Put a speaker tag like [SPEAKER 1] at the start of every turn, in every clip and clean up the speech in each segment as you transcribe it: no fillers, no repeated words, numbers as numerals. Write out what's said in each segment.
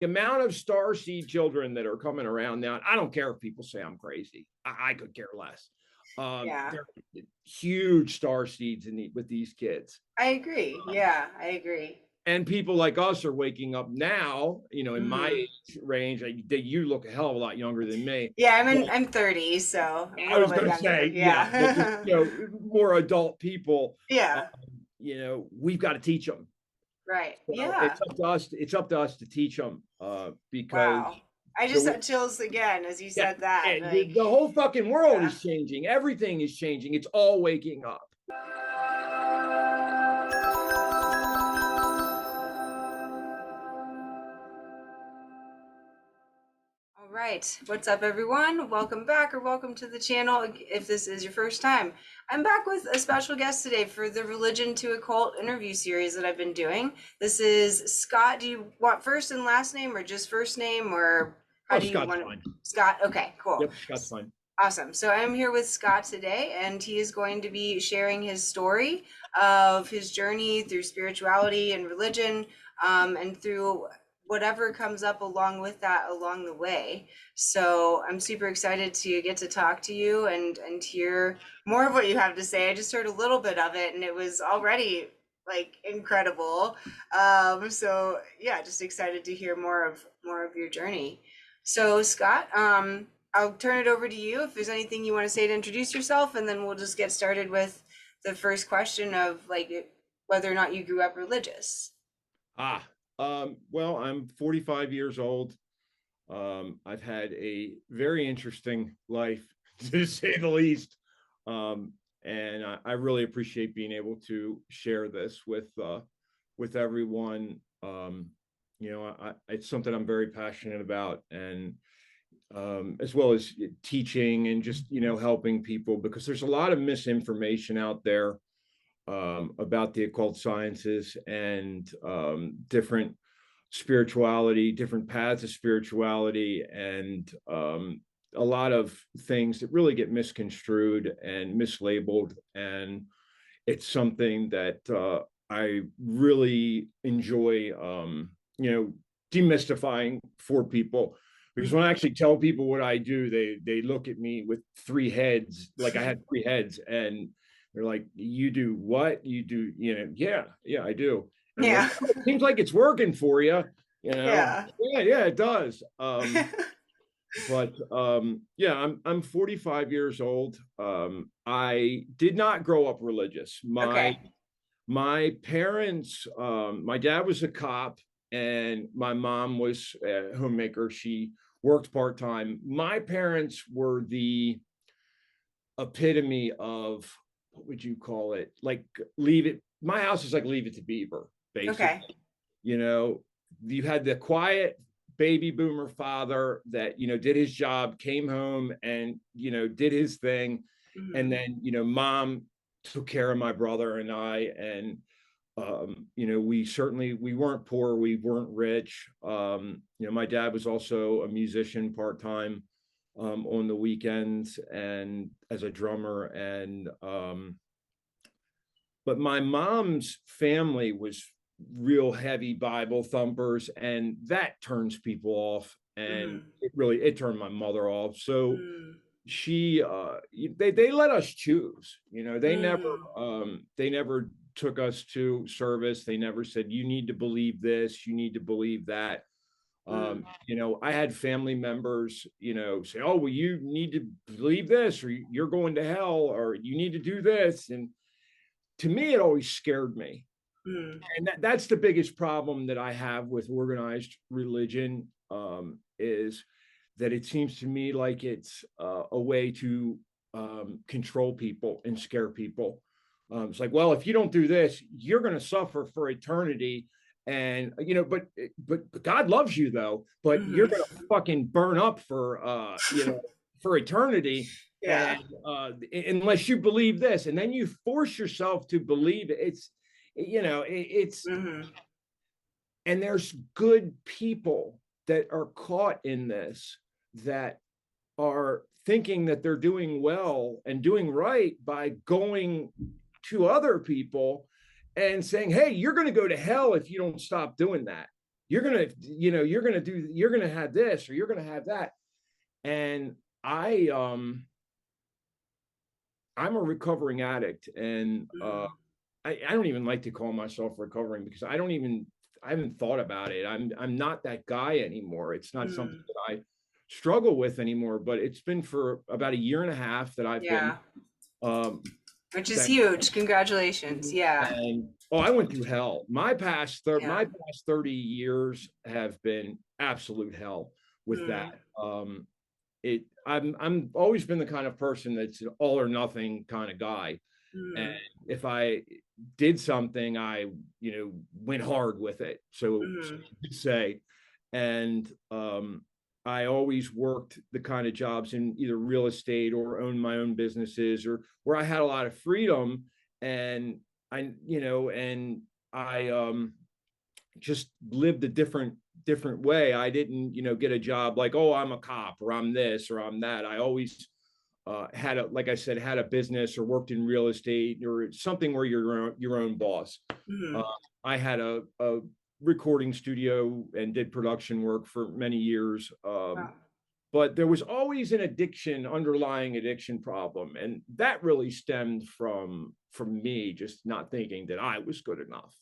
[SPEAKER 1] the amount of starseed children that are coming around now, I don't care if people say I'm crazy. I could care less.
[SPEAKER 2] Yeah,
[SPEAKER 1] There are huge star seeds with these kids.
[SPEAKER 2] I agree. Yeah, I agree.
[SPEAKER 1] And people like us are waking up now, in my
[SPEAKER 2] Hmm.
[SPEAKER 1] age range. You look a hell of a lot younger than me.
[SPEAKER 2] Yeah,
[SPEAKER 1] But
[SPEAKER 2] I'm 30, so I'm a
[SPEAKER 1] I
[SPEAKER 2] little
[SPEAKER 1] was
[SPEAKER 2] bit
[SPEAKER 1] going to
[SPEAKER 2] younger.
[SPEAKER 1] say, yeah, but just,
[SPEAKER 2] Yeah.
[SPEAKER 1] more adult people, um,
[SPEAKER 2] Yeah,
[SPEAKER 1] we've got to teach them.
[SPEAKER 2] right.
[SPEAKER 1] So
[SPEAKER 2] Yeah.
[SPEAKER 1] it's up to us. It's up to us to teach them, because
[SPEAKER 2] Wow. I just
[SPEAKER 1] the
[SPEAKER 2] got chills again as you
[SPEAKER 1] yeah,
[SPEAKER 2] said that.
[SPEAKER 1] and
[SPEAKER 2] Like,
[SPEAKER 1] the whole fucking world
[SPEAKER 2] yeah.
[SPEAKER 1] is changing. Everything is changing. It's all waking up.
[SPEAKER 2] All right. What's up, everyone? Welcome back or welcome to the channel if this is your first time. I'm back with a special guest today for the Religion to Occult interview series that I've been doing. This is Scott. Do you want first and last name or just first name, or how
[SPEAKER 1] Oh,
[SPEAKER 2] do you
[SPEAKER 1] Scott's
[SPEAKER 2] want
[SPEAKER 1] fine.
[SPEAKER 2] Scott? Okay, cool.
[SPEAKER 1] Yep, Scott's fine.
[SPEAKER 2] Awesome. So I'm here with Scott today, and he is going to be sharing his story of his journey through spirituality and religion, and through whatever comes up along with that along the way. So I'm super excited to get to talk to you and hear more of what you have to say. I just heard a little bit of it, and it was already like incredible. So yeah, just excited to hear more of your journey. So Scott, I'll turn it over to you if there's anything you want to say to introduce yourself, and then we'll just get started with the first question of like whether or not you grew up religious.
[SPEAKER 1] Ah, well, I'm 45 years old. I've had a very interesting life, to say the least. And I really appreciate being able to share this with everyone. It's something I'm very passionate about, and as well as teaching and just helping people, because there's a lot of misinformation out there, about the occult sciences and different spirituality, different paths of spirituality, and a lot of things that really get misconstrued and mislabeled. And it's something that I really enjoy, demystifying for people. Because when I
[SPEAKER 2] Mhm.
[SPEAKER 1] actually tell people what I do, they look at me with three heads, like I had three heads, and they're like, "You do what? You do, yeah, I do." And I'm like,
[SPEAKER 2] Yeah.
[SPEAKER 1] "Oh, it seems like it's working for you, you know."
[SPEAKER 2] Yeah.
[SPEAKER 1] Yeah, it does. But yeah, I'm 45 years old. I did not grow up religious. My
[SPEAKER 2] Okay.
[SPEAKER 1] my parents, my dad was a cop, and my mom was a homemaker. She worked part-time. My parents were the epitome of, what would you call it? Like, leave it. My house is like Leave It to Beaver,
[SPEAKER 2] Okay.
[SPEAKER 1] basically. You know, you had the quiet baby boomer father that, did his job, came home and, did his thing. And
[SPEAKER 2] Hmm.
[SPEAKER 1] then, mom took care of my brother and I. And, we weren't poor, we weren't rich. My dad was also a musician part-time, on the weekends and as a drummer. And but my mom's family was real heavy Bible thumpers, and that turns people off. And
[SPEAKER 2] Hmm.
[SPEAKER 1] it turned my mother off. So
[SPEAKER 2] Mm.
[SPEAKER 1] she they let us choose.
[SPEAKER 2] Mm.
[SPEAKER 1] They never took us to service. They never said, you need to believe this, you need to believe that.
[SPEAKER 2] Mm.
[SPEAKER 1] I had family members, say, oh, well, you need to believe this, or you're going to hell, or you need to do this. And to me, it always scared me.
[SPEAKER 2] Mm.
[SPEAKER 1] And that's the biggest problem that I have with organized religion, is that it seems to me like it's a way to control people and scare people. It's like, well, if you don't do this, you're going to suffer for eternity. And but God loves you though, but you're
[SPEAKER 2] Hmm.
[SPEAKER 1] going to fucking burn up for eternity.
[SPEAKER 2] Yeah.
[SPEAKER 1] And unless you believe this, and then you force yourself to believe it. It's
[SPEAKER 2] Hmm.
[SPEAKER 1] and there's good people that are caught in this, that are thinking that they're doing well and doing right by going to other people and saying, hey, you're going to go to hell if you don't stop doing that. you're gonna, you're gonna have this, or you're gonna have that. And I'm a recovering addict, and I don't even like to call myself recovering, because I haven't thought about it. I'm not that guy anymore. It's not something that I struggle with anymore, but it's been for about a year and a half that I've been,
[SPEAKER 2] Yeah.
[SPEAKER 1] um
[SPEAKER 2] Which is
[SPEAKER 1] that
[SPEAKER 2] huge. Congratulations. Yeah.
[SPEAKER 1] and I went through hell. My
[SPEAKER 2] Yeah.
[SPEAKER 1] past 30 years have been absolute hell with that. I'm always been the kind of person that's an all or nothing kind of guy. And if I did something, I, went hard with it. So you could say, and I always worked the kind of jobs in either real estate or owned my own businesses, or where I had a lot of freedom. And I just lived a different way. I didn't, get a job like, oh, I'm a cop, or I'm this, or I'm that. I always like I said, had a business or worked in real estate or something where you're your own boss. I had a recording studio and did production work for many years.
[SPEAKER 2] Wow.
[SPEAKER 1] But there was always an underlying addiction problem. And that really stemmed from me just not thinking that I was good enough.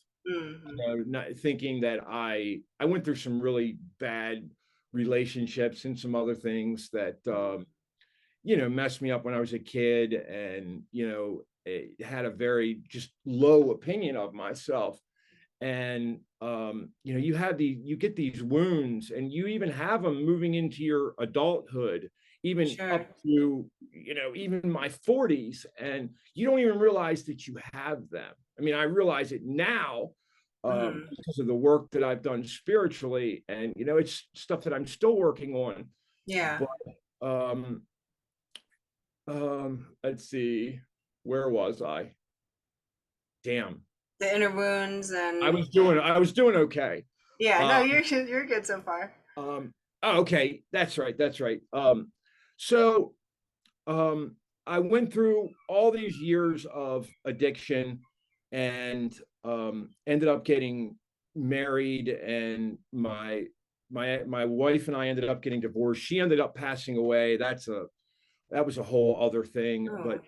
[SPEAKER 1] Not thinking that I went through some really bad relationships and some other things that messed me up when I was a kid, and it had a very just low opinion of myself. And you get these wounds, and you even have them moving into your adulthood, even up to even my 40s, and you don't even realize that you have them. I mean, I realize it now, because of the work that I've done spiritually, and it's stuff that I'm still working on.
[SPEAKER 2] Yeah.
[SPEAKER 1] But let's see, where was I? Damn.
[SPEAKER 2] The inner wounds and
[SPEAKER 1] I was doing okay.
[SPEAKER 2] yeah, no, you're good so far.
[SPEAKER 1] Oh, okay, that's right. So I went through all these years of addiction, and ended up getting married, and my wife and I ended up getting divorced. She ended up passing away. That was a whole other thing. But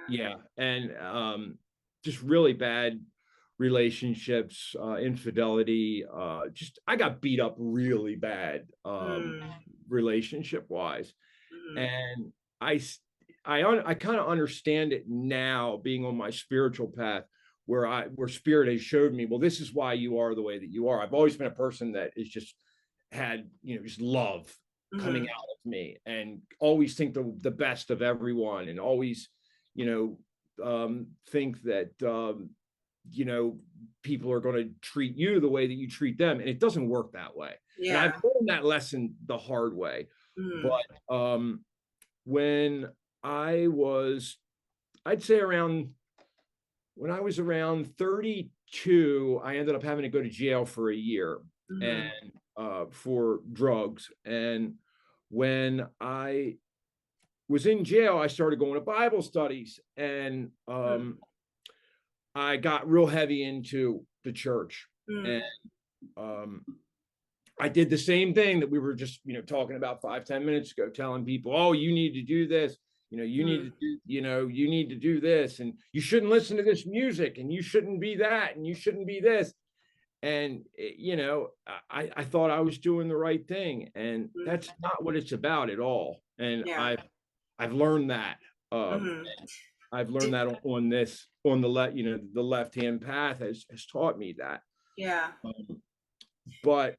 [SPEAKER 1] yeah, and just really bad relationships, infidelity, just I got beat up really bad, relationship wise. And I kind of understand it now, being on my spiritual path, where spirit has showed me, well, this is why you are the way that you are. I've always been a person that is just had, just love coming out of me, and always think the best of everyone, and always, think that, people are going to treat you the way that you treat them. And it doesn't work that way. And I've learned that lesson the hard way. But when I'd say when I was around 32, I ended up having to go to jail for a year, and for drugs. And when I was in jail, I started going to Bible studies, and I got real heavy into the church. And I did the same thing that we were just, talking about 5-10 minutes ago, telling people, oh, you need to do this, you need to do, you need to do this, and you shouldn't listen to this music, and you shouldn't be that, and you shouldn't be this. And I thought I was doing the right thing, and that's not what it's about at all. And I've learned that. I've learned that on the left-hand path has taught me that.
[SPEAKER 2] Yeah.
[SPEAKER 1] But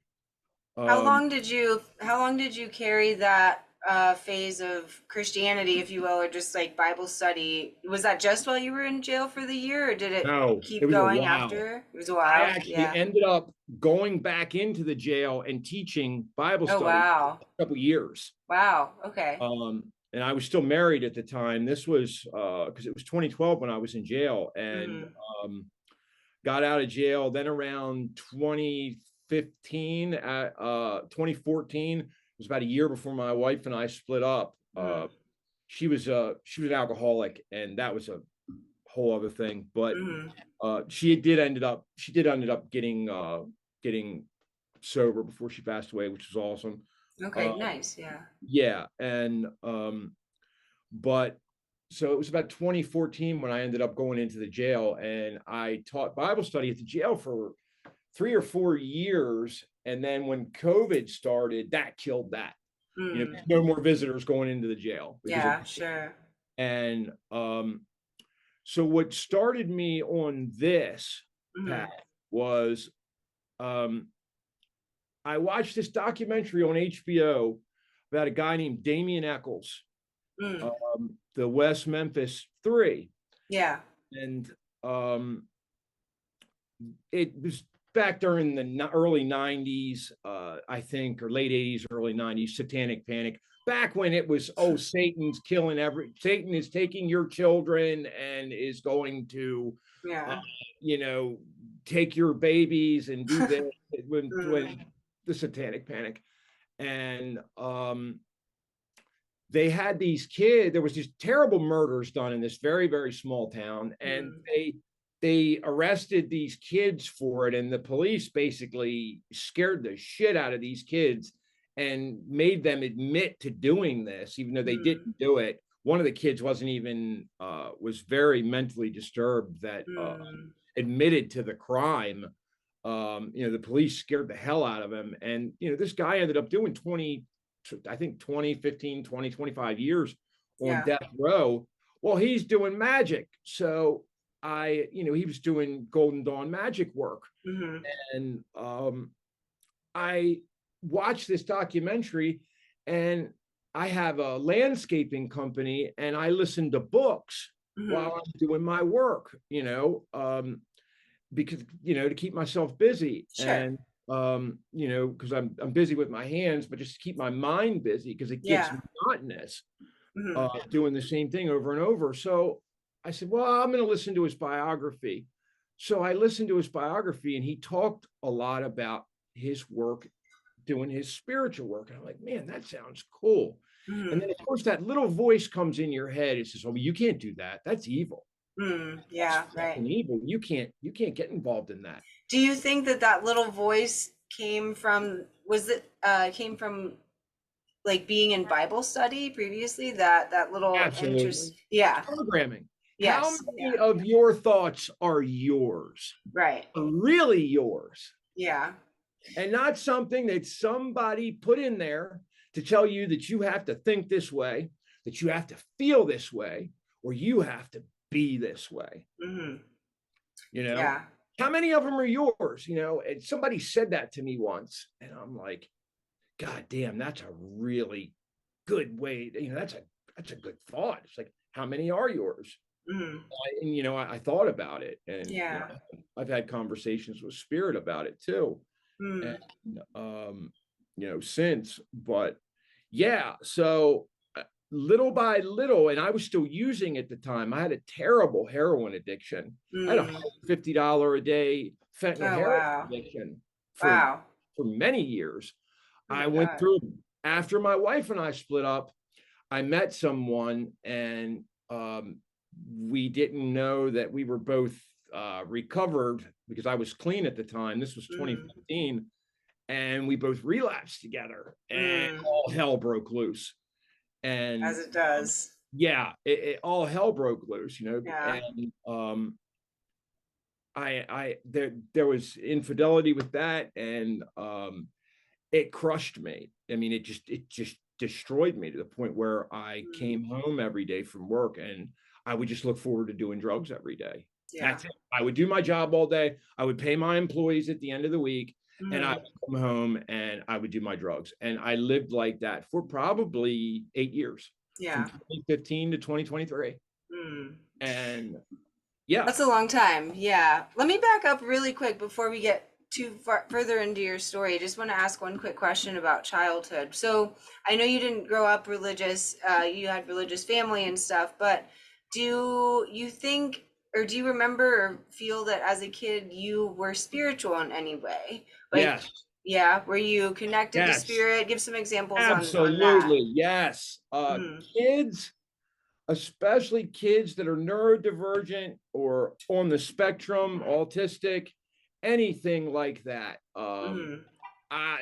[SPEAKER 2] how long did you carry that phase of Christianity, if you will, or just like Bible study? Was that just while you were in jail for the year, or did it keep going after? It was a while.
[SPEAKER 1] I actually ended up going back into the jail and teaching Bible study for a couple years.
[SPEAKER 2] Wow. Okay.
[SPEAKER 1] And I was still married at the time. This was because it was 2012 when I was in jail, and got out of jail. Then around 2014, it was about a year before my wife and I split up. She was an alcoholic, and that was a whole other thing. But she did end up getting sober before she passed away, which was awesome.
[SPEAKER 2] Okay, nice. Yeah.
[SPEAKER 1] Yeah, and but so it was about 2014 when I ended up going into the jail, and I taught Bible study at the jail for 3 or 4 years. And then when COVID started, that killed that.
[SPEAKER 2] Mm.
[SPEAKER 1] No more visitors going into the jail because of,
[SPEAKER 2] Yeah, sure.
[SPEAKER 1] and so what started me on this path was I watched this documentary on HBO about a guy named Damien Eccles,
[SPEAKER 2] Mm.
[SPEAKER 1] the West Memphis Three.
[SPEAKER 2] Yeah.
[SPEAKER 1] And it was back during the early 90s, I think, or late 80s, early 90s, satanic panic. Back when it was, oh, Satan is taking your children and is going to,
[SPEAKER 2] Yeah.
[SPEAKER 1] take your babies and do this when
[SPEAKER 2] Mm.
[SPEAKER 1] the satanic panic. And they had these kids, there was these terrible murders done in this very, very small town, and they arrested these kids for it, and the police basically scared the shit out of these kids and made them admit to doing this, even though they didn't do it. One of the kids wasn't even was very mentally disturbed, that admitted to the crime. The police scared the hell out of him, and this guy ended up doing 15, 20, 25 years on death row. Well, he's doing magic. So he was doing Golden Dawn magic work. And I watched this documentary, and I have a landscaping company, and I listen to books while I'm doing my work, because, to keep myself busy.
[SPEAKER 2] Sure.
[SPEAKER 1] And because I'm busy with my hands, but just to keep my mind busy, because it gets monotonous doing the same thing over and over. So I said, well, I'm going to listen to his biography. So I listened to his biography, and he talked a lot about his work, doing his spiritual work. And I'm like, man, that sounds cool. And then, of course, that little voice comes in your head. It says, oh, you can't do that. That's evil.
[SPEAKER 2] Yeah,
[SPEAKER 1] That's
[SPEAKER 2] right.
[SPEAKER 1] evil. You can't get involved in that.
[SPEAKER 2] Do you think that little voice came from, came from like being in Bible study previously, that little interest? Yeah.
[SPEAKER 1] Programming.
[SPEAKER 2] Yes.
[SPEAKER 1] How many of your thoughts are yours?
[SPEAKER 2] Right.
[SPEAKER 1] Are really yours?
[SPEAKER 2] Yeah.
[SPEAKER 1] And not something that somebody put in there to tell you that you have to think this way, that you have to feel this way, or you have to be this way.
[SPEAKER 2] Yeah.
[SPEAKER 1] How many of them are yours? And somebody said that to me once, and I'm like, God damn, that's a really good way. That's a good thought. It's like, how many are yours? I thought about it, and I've had conversations with Spirit about it too, and since. But so little by little, and I was still using at the time. I had a terrible heroin addiction. I had $150 a day fentanyl heroin addiction for many years. I went through, after my wife and I split up, I met someone, and we didn't know that we were both recovered, because I was clean at the time. This was 2015, and we both relapsed together, and all hell broke loose. And
[SPEAKER 2] as it does.
[SPEAKER 1] It all hell broke loose, and there was infidelity with that, and it crushed me. I mean, it just destroyed me, to the point where I came home every day from work, and I would just look forward to doing drugs every day. That's it. I would do my job all day. I would pay my employees at the end of the week, and I would come home and I would do my drugs. And I lived like that for probably 8 years. From 2015 to 2023. And
[SPEAKER 2] that's a long time. Let me back up really quick before we get too further into your story. I just want to ask one quick question about childhood. So I know you didn't grow up religious, you had religious family and stuff, but do you think, or do you remember or feel that as a kid you were spiritual in any way?
[SPEAKER 1] Yes.
[SPEAKER 2] Yeah, were you connected to Spirit? Give some examples on that.
[SPEAKER 1] Absolutely, yes. Kids, especially kids that are neurodivergent or on the spectrum, autistic, anything like that.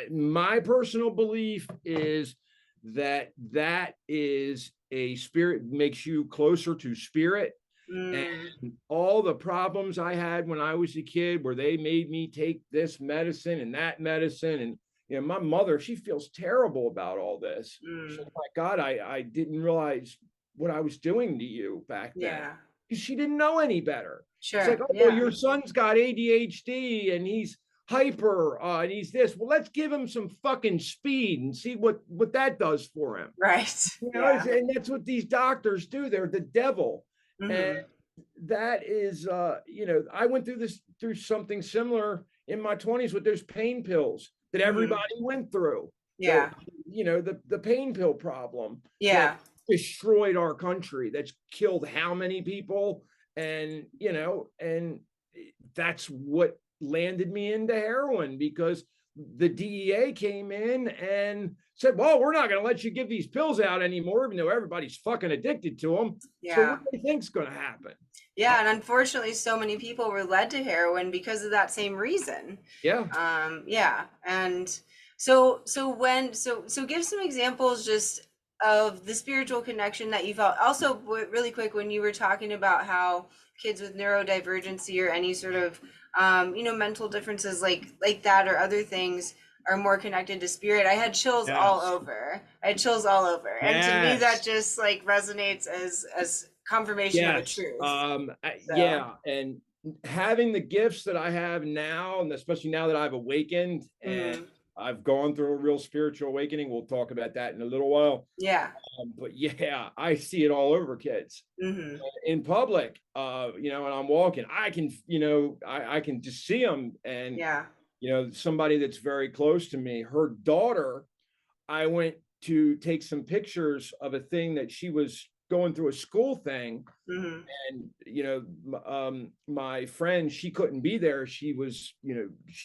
[SPEAKER 1] My personal belief is that is a spirit, makes you closer to spirit. And all the problems I had when I was a kid, where they made me take this medicine and that medicine, and my mother, she feels terrible about all this. She's like, my God, I didn't realize what I was doing to you back then.
[SPEAKER 2] Yeah.
[SPEAKER 1] Because she didn't know any better. It's like,
[SPEAKER 2] Sure.
[SPEAKER 1] oh, well, your son's got ADHD and he's hyper and he's this. Well, let's give him some fucking speed and see what that does for him.
[SPEAKER 2] Right.
[SPEAKER 1] Yeah. And that's what these doctors do. They're the devil. And that is, I went through something similar in my 20s with those pain pills that everybody went through.
[SPEAKER 2] Yeah.
[SPEAKER 1] The pain pill problem.
[SPEAKER 2] Yeah.
[SPEAKER 1] Destroyed our country. That's killed how many people? And and that's what landed me into heroin, because the DEA came in and said, well, we're not going to let you give these pills out anymore, even though everybody's fucking addicted to them.
[SPEAKER 2] Yeah.
[SPEAKER 1] So what do you think's going to happen?
[SPEAKER 2] Yeah, and unfortunately, so many people were led to heroin because of that same reason.
[SPEAKER 1] Yeah.
[SPEAKER 2] Yeah, and so give some examples just of the spiritual connection that you felt. Also, really quick, when you were talking about how kids with neurodivergency or any sort of mental differences like that or other things are more connected to spirit, I had chills all over. And to me, that just like resonates as confirmation of a truth.
[SPEAKER 1] Yeah, and having the gifts that I have now, and especially now that I've awakened and I've gone through a real spiritual awakening. We'll talk about that in a little while.
[SPEAKER 2] Yeah.
[SPEAKER 1] But yeah, I see it all over kids in public. And I'm walking. I can, I can just see them. And somebody that's very close to me, her daughter, I went to take some pictures of a thing that she was going through, a school thing. And my friend, she couldn't be there. She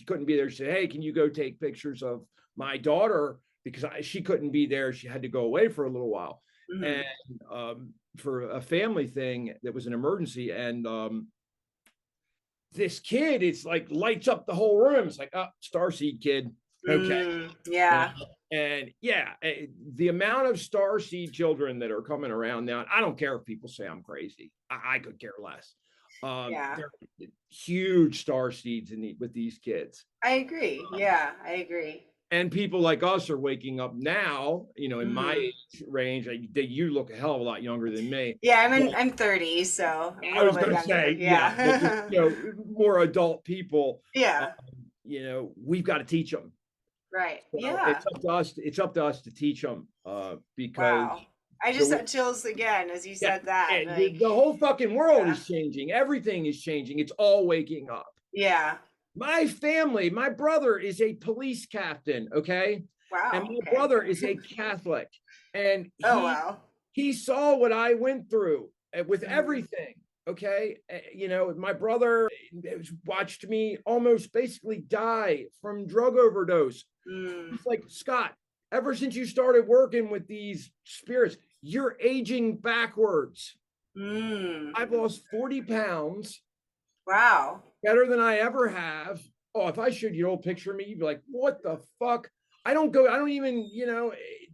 [SPEAKER 1] couldn't be there. She said, hey, can you go take pictures of my daughter, because she couldn't be there. She had to go away for a little while. And for a family thing that was an emergency. And this kid, it's like lights up the whole room. It's like, Starseed kid. Okay.
[SPEAKER 2] Yeah.
[SPEAKER 1] And the amount of starseed children that are coming around now, I don't care if people say I'm crazy. I could care less. There are huge starseeds with these kids.
[SPEAKER 2] I agree. Yeah, I agree.
[SPEAKER 1] And people like us are waking up now, in my age range. You look a hell of a lot younger than me.
[SPEAKER 2] Yeah, I'm 30, so
[SPEAKER 1] I was going to say, more adult people.
[SPEAKER 2] Yeah.
[SPEAKER 1] We've got to teach them.
[SPEAKER 2] Right.
[SPEAKER 1] So
[SPEAKER 2] yeah.
[SPEAKER 1] It's up to us to teach them, because
[SPEAKER 2] I just had chills again as you said that.
[SPEAKER 1] The whole fucking world is changing. Everything is changing. It's all waking up.
[SPEAKER 2] Yeah.
[SPEAKER 1] My family, my brother is a police captain. Okay.
[SPEAKER 2] Wow.
[SPEAKER 1] And my brother is a Catholic, and he saw what I went through with everything. Okay. My brother watched me almost basically die from drug overdose. He's like, Scott, ever since you started working with these spirits, you're aging backwards. I've lost 40 pounds.
[SPEAKER 2] Wow.
[SPEAKER 1] Better than I ever have. Oh, if I showed you an old picture of me, you'd be like, what the fuck? I don't even,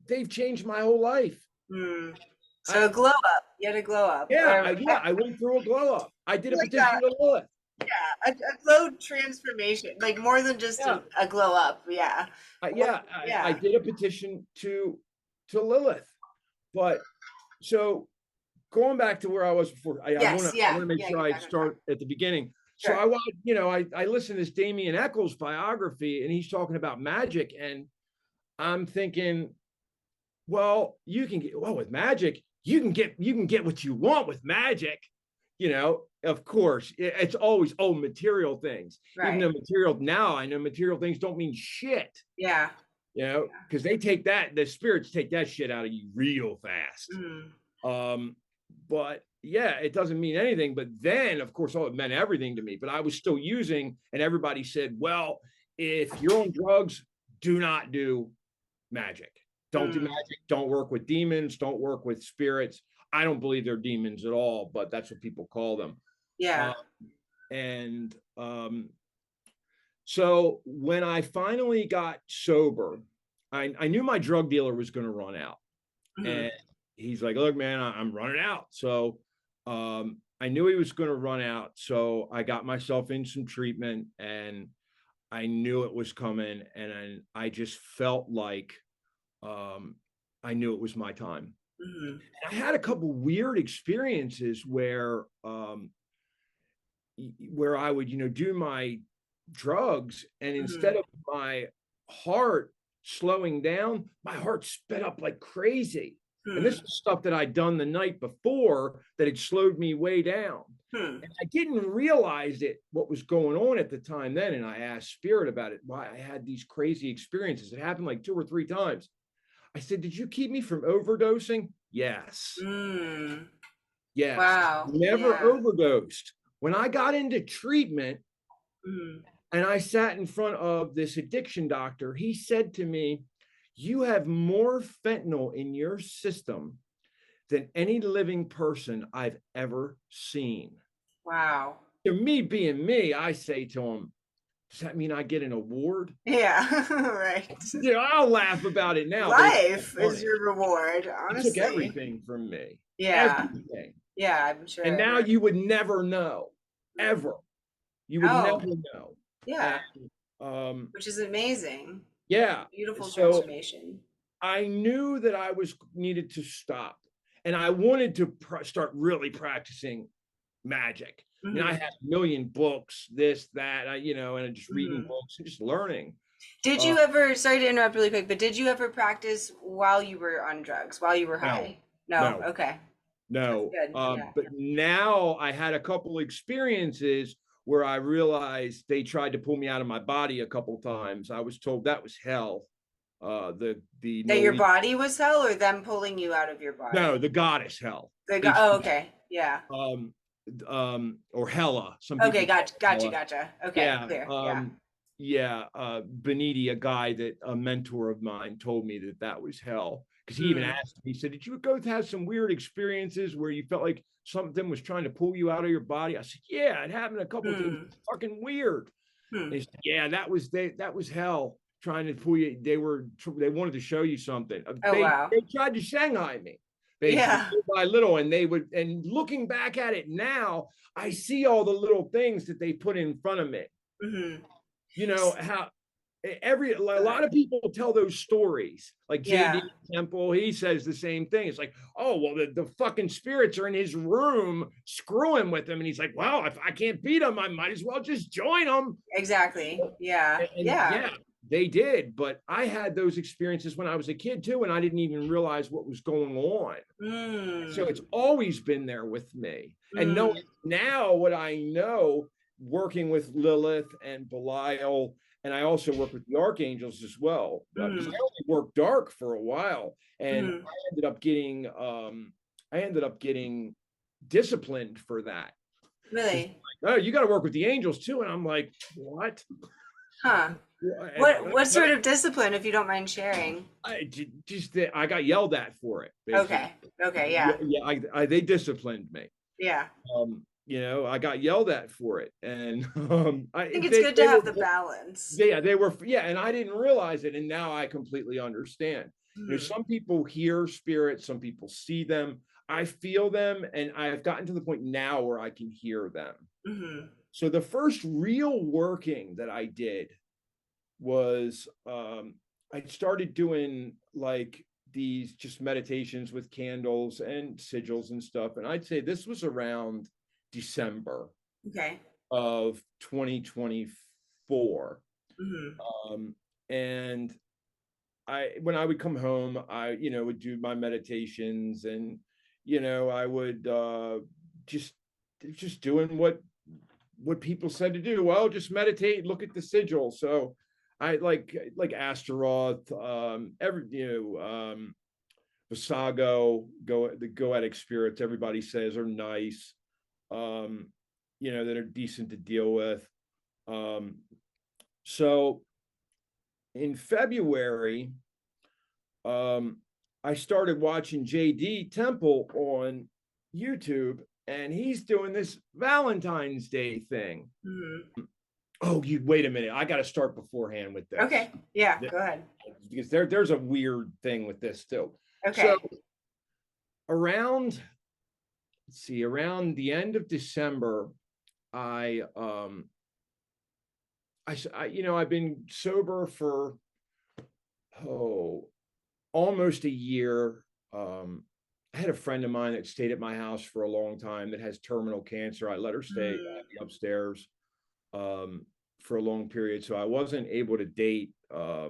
[SPEAKER 1] they've changed my whole life.
[SPEAKER 2] So a glow up. You had a glow up.
[SPEAKER 1] I went through a glow up. I did a petition to Lilith.
[SPEAKER 2] Yeah, a glow transformation, like more than just a glow up. Yeah.
[SPEAKER 1] I did a petition to Lilith. But so going back to where I was before, I want to make sure I start at the beginning. Sure. So I listened to this Damien Eccles biography, and he's talking about magic, and I'm thinking, well, with magic, you can get what you want with magic. Of course, it's always material things. Right. Even though I know material things don't mean shit.
[SPEAKER 2] Yeah.
[SPEAKER 1] Because the spirits take that shit out of you real fast. But it doesn't mean anything. But then, of course, it meant everything to me. But I was still using, and everybody said, well, if you're on drugs, do not do magic. Don't do magic. Don't work with demons. Don't work with spirits. I don't believe they're demons at all, but that's what people call them.
[SPEAKER 2] Yeah.
[SPEAKER 1] So when I finally got sober, I knew my drug dealer was going to run out.
[SPEAKER 2] Mhm.
[SPEAKER 1] And he's like, look, man, I'm running out. So I knew he was going to run out. So I got myself in some treatment, and I knew it was coming. And I just felt like I knew it was my time.
[SPEAKER 2] Mhm.
[SPEAKER 1] And I had a couple weird experiences where I would, do my drugs, and instead
[SPEAKER 2] Mhm.
[SPEAKER 1] of my heart slowing down, my heart sped up like crazy. And this
[SPEAKER 2] Hmm.
[SPEAKER 1] is stuff that I'd done the night before that had slowed me way down.
[SPEAKER 2] Hmm.
[SPEAKER 1] And I didn't realize what was going on at the time then. And I asked Spirit about it, why I had these crazy experiences. It happened like 2 or 3 times. I said, did you keep me from overdosing? Yes.
[SPEAKER 2] Mm.
[SPEAKER 1] Yes.
[SPEAKER 2] Wow.
[SPEAKER 1] Never
[SPEAKER 2] Yeah.
[SPEAKER 1] overdosed. When I got into treatment,
[SPEAKER 2] Mhm.
[SPEAKER 1] and I sat in front of this addiction doctor, he said to me, you have more fentanyl in your system than any living person I've ever seen.
[SPEAKER 2] Wow.
[SPEAKER 1] To me, being me, I say to him, does that mean I get an award?
[SPEAKER 2] Yeah. Right.
[SPEAKER 1] I'll laugh about it now, but it's
[SPEAKER 2] Life is
[SPEAKER 1] funny.
[SPEAKER 2] your reward,
[SPEAKER 1] He took
[SPEAKER 2] honestly.
[SPEAKER 1] everything from me,
[SPEAKER 2] Yeah.
[SPEAKER 1] everything.
[SPEAKER 2] Yeah, I'm
[SPEAKER 1] And
[SPEAKER 2] sure.
[SPEAKER 1] now you would never know,
[SPEAKER 2] Mm.
[SPEAKER 1] ever. You would never
[SPEAKER 2] Oh,
[SPEAKER 1] know. And
[SPEAKER 2] yeah.
[SPEAKER 1] um,
[SPEAKER 2] Which is amazing.
[SPEAKER 1] yeah.
[SPEAKER 2] Beautiful
[SPEAKER 1] So
[SPEAKER 2] transformation.
[SPEAKER 1] I knew that I was needed to stop, and I wanted to start really practicing magic. I mean, I
[SPEAKER 2] Mhm.
[SPEAKER 1] had a million books, this, that, and just reading
[SPEAKER 2] Mhm.
[SPEAKER 1] books and just learning.
[SPEAKER 2] Did
[SPEAKER 1] Uh,
[SPEAKER 2] you ever, sorry to interrupt really quick, but did you ever practice while you were on drugs, while you were
[SPEAKER 1] no,
[SPEAKER 2] high? No?
[SPEAKER 1] no,
[SPEAKER 2] Okay. That's
[SPEAKER 1] no.
[SPEAKER 2] good. Yeah.
[SPEAKER 1] But now I had a couple experiences where I realized they tried to pull me out of my body a couple times. I was told that was hell. The
[SPEAKER 2] That your
[SPEAKER 1] Norwegian,
[SPEAKER 2] body was hell or them pulling you out of your
[SPEAKER 1] no,
[SPEAKER 2] body?
[SPEAKER 1] the goddess hell.
[SPEAKER 2] They got,
[SPEAKER 1] H
[SPEAKER 2] oh, okay. Yeah.
[SPEAKER 1] um or Hella. Some
[SPEAKER 2] Okay.
[SPEAKER 1] people call
[SPEAKER 2] Gotcha.
[SPEAKER 1] it
[SPEAKER 2] Gotcha.
[SPEAKER 1] Hella.
[SPEAKER 2] Gotcha. Okay.
[SPEAKER 1] Yeah,
[SPEAKER 2] Clear. Yeah.
[SPEAKER 1] yeah. Beniti, a mentor of mine, told me that was hell, because he even
[SPEAKER 2] Mm.
[SPEAKER 1] asked me. He said, "Did you go have some weird experiences where you felt like something was trying to pull you out of your body?" I said, "Yeah, it happened a couple of times.
[SPEAKER 2] Hmm.
[SPEAKER 1] It's fucking weird."
[SPEAKER 2] Hmm.
[SPEAKER 1] And he said, "Yeah, that was hell trying to pull you. They wanted to show you something.
[SPEAKER 2] Oh, wow.
[SPEAKER 1] They tried to Shanghai me." Basically,
[SPEAKER 2] Yeah.
[SPEAKER 1] little by little, and looking back at it now, I see all the little things that they put in front of me.
[SPEAKER 2] Hmm.
[SPEAKER 1] How a
[SPEAKER 2] Go
[SPEAKER 1] lot
[SPEAKER 2] ahead.
[SPEAKER 1] of people tell those stories, like
[SPEAKER 2] Yeah.
[SPEAKER 1] JD Temple. He says the same thing. It's like, oh well, the fucking spirits are in his room screwing with him, and he's like, well, if I can't beat them, I might as well just join them.
[SPEAKER 2] Exactly. Yeah.
[SPEAKER 1] And
[SPEAKER 2] Yeah.
[SPEAKER 1] yeah, they did. But I had those experiences when I was a kid too, and I didn't even realize what was going on. So it's
[SPEAKER 2] Mm.
[SPEAKER 1] always been there with me. And knowing
[SPEAKER 2] Mm.
[SPEAKER 1] now what I know, working with Lilith and Belial, and I also work with the archangels as well, because I
[SPEAKER 2] Mm.
[SPEAKER 1] only worked dark for a while, and
[SPEAKER 2] Mm.
[SPEAKER 1] I ended up getting disciplined for that. Because
[SPEAKER 2] Really?
[SPEAKER 1] like, oh, you got to work with the angels too, and I'm like, what?
[SPEAKER 2] Huh. What sort of discipline, if you don't mind sharing?
[SPEAKER 1] I got yelled at for it, basically.
[SPEAKER 2] Okay. Okay. Yeah.
[SPEAKER 1] Yeah, they disciplined me.
[SPEAKER 2] Yeah.
[SPEAKER 1] I got yelled at for it, and
[SPEAKER 2] I think it's good to
[SPEAKER 1] they
[SPEAKER 2] have
[SPEAKER 1] were,
[SPEAKER 2] the balance.
[SPEAKER 1] yeah, they were, yeah, and I didn't realize it, and now I completely understand.
[SPEAKER 2] Hmm.
[SPEAKER 1] Some people hear spirits, some people see them. I feel them, and I've gotten to the point now where I can hear them.
[SPEAKER 2] Hmm.
[SPEAKER 1] So the first real working that I did was I started doing like these just meditations with candles and sigils and stuff. And I'd say this was around December
[SPEAKER 2] Okay.
[SPEAKER 1] of 2024.
[SPEAKER 2] Hmm.
[SPEAKER 1] Um, and when I would come home, I, would do my meditations, and, I would just, just doing what people said to do. Well, just meditate, look at the sigil. So I like Astaroth, Visago, the Goetic spirits, everybody says are nice, um, that are decent to deal with. Um, so in February, um, I started watching JD Temple on YouTube, and he's doing this Valentine's Day thing.
[SPEAKER 2] Hmm.
[SPEAKER 1] Oh, you wait a minute. I got to start beforehand with this.
[SPEAKER 2] Okay. Yeah, go ahead.
[SPEAKER 1] Because there's a weird thing with this too. So
[SPEAKER 2] Okay.
[SPEAKER 1] around, let's see, around the end of December, I I've been sober for almost a year. I had a friend of mine that stayed at my house for a long time that has terminal cancer. I let her stay upstairs for a long period, so I wasn't able to date. I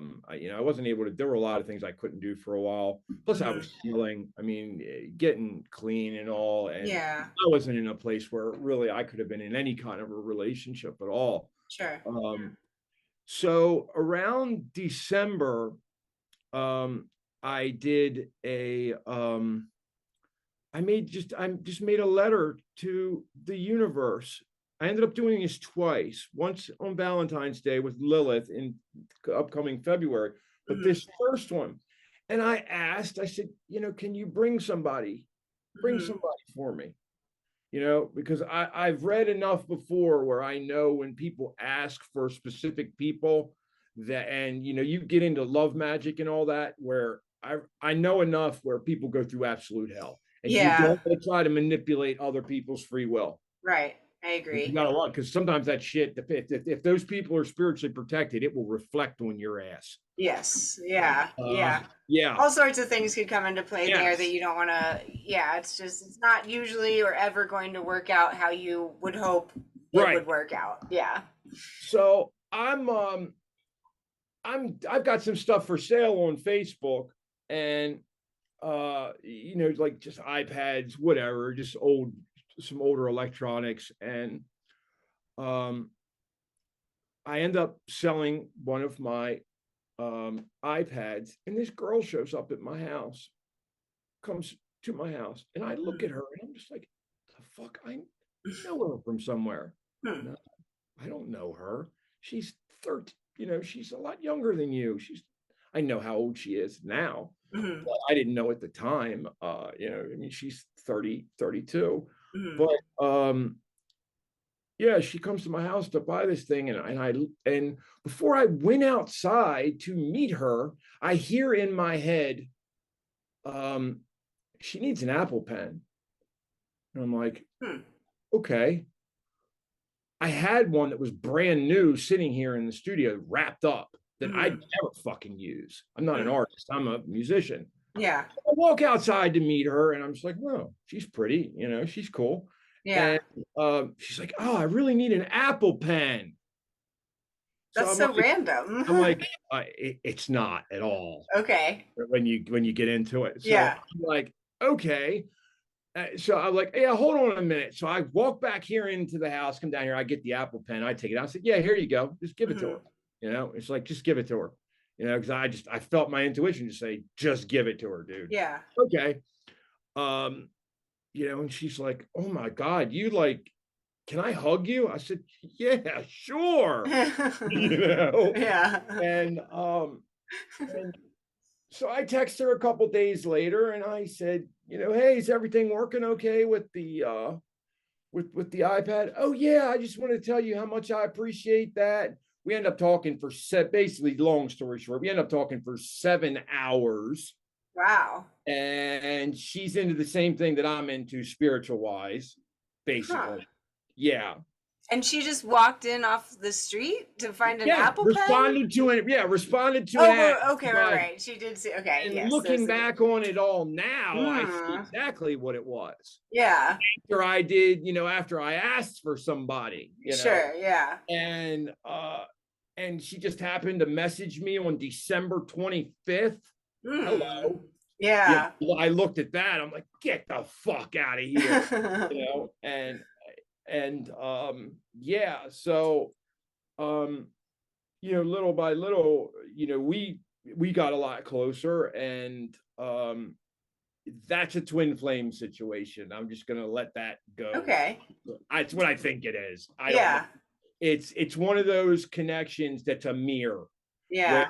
[SPEAKER 1] wasn't able to. There were a lot of things I couldn't do for a while. Plus, I was healing. I mean, getting clean and all, and
[SPEAKER 2] Yeah.
[SPEAKER 1] I wasn't in a place where really I could have been in any kind of a relationship at all.
[SPEAKER 2] Sure.
[SPEAKER 1] So around December, I did a I just made a letter to the universe. I ended up doing this twice, once on Valentine's Day with Lilith in upcoming February, but this first one. And I said, can you bring somebody for me? Because I've read enough before where I know when people ask for specific people that, and you get into love magic and all that, where I know enough where people go through absolute hell. And you don't try to manipulate other people's free will.
[SPEAKER 2] Right. I agree.
[SPEAKER 1] You got a lot, because sometimes that shit, if those people are spiritually protected, it will reflect on your ass.
[SPEAKER 2] Yes. Yeah. Yeah.
[SPEAKER 1] Yeah.
[SPEAKER 2] All sorts of things could come into play there
[SPEAKER 1] Yes.
[SPEAKER 2] that you don't want to. Yeah. It's not usually or ever going to work out how you would hope it would work out. Yeah.
[SPEAKER 1] So I've got some stuff for sale on Facebook, and like just iPads, whatever, just some older electronics. And I end up selling one of my iPads, and this girl shows up at my house, comes to my house, and I look at her and I'm just like, the fuck, I know her from somewhere. No, I don't know her. She's 13, she's a lot younger than you. I know how old she is now. But I didn't know at the time. I mean, she's 30, 32. But yeah, she comes to my house to buy this thing, and before I went outside to meet her, I hear in my head, she needs an Apple Pen. And I'm like, okay. I had one that was brand new sitting here in the studio, wrapped up, that I'd never fucking use. I'm not an artist. I'm a musician.
[SPEAKER 2] Yeah.
[SPEAKER 1] I walk outside to meet her, and I'm just like, well, she's pretty, she's cool.
[SPEAKER 2] Yeah.
[SPEAKER 1] And she's like, oh, I really need an Apple Pen.
[SPEAKER 2] That's so random.
[SPEAKER 1] I'm like, it's not at all.
[SPEAKER 2] Okay.
[SPEAKER 1] When you get into it. So
[SPEAKER 2] yeah.
[SPEAKER 1] I'm like, okay. So I'm like, yeah, hold on a minute. So I walk back here into the house, come down here, I get the Apple Pen, I take it out. I said, yeah, here you go. Just give it to her. It's like, just give it to her. Because I felt my intuition to say, just give it to her, dude.
[SPEAKER 2] Yeah.
[SPEAKER 1] Okay. And she's like, oh my God, can I hug you? I said, yeah, sure.
[SPEAKER 2] Yeah.
[SPEAKER 1] And so I text her a couple days later, and I said, hey, is everything working okay with the with the iPad? Oh yeah, I just want to tell you how much I appreciate that. We end up talking for basically, long story short, we end up talking for 7 hours.
[SPEAKER 2] Wow.
[SPEAKER 1] And she's into the same thing that I'm into, spiritual wise, basically. Yeah.
[SPEAKER 2] And she just walked in off the street to find an Apple
[SPEAKER 1] Pen? Responded to it.
[SPEAKER 2] Okay, right. She did see. Okay.
[SPEAKER 1] And
[SPEAKER 2] yes,
[SPEAKER 1] looking back on it all now, I see exactly what it was.
[SPEAKER 2] Yeah.
[SPEAKER 1] After I asked for somebody.
[SPEAKER 2] Sure. Yeah.
[SPEAKER 1] And she just happened to message me on December 25th. Hello.
[SPEAKER 2] Yeah.
[SPEAKER 1] I looked at that. I'm like, get the fuck out of here. And yeah, so little by little, we got a lot closer, and that's a twin flame situation. I'm just gonna let that go.
[SPEAKER 2] Okay.
[SPEAKER 1] That's what I think it is. I don't know. It's one of those connections that's a mirror.
[SPEAKER 2] Yeah.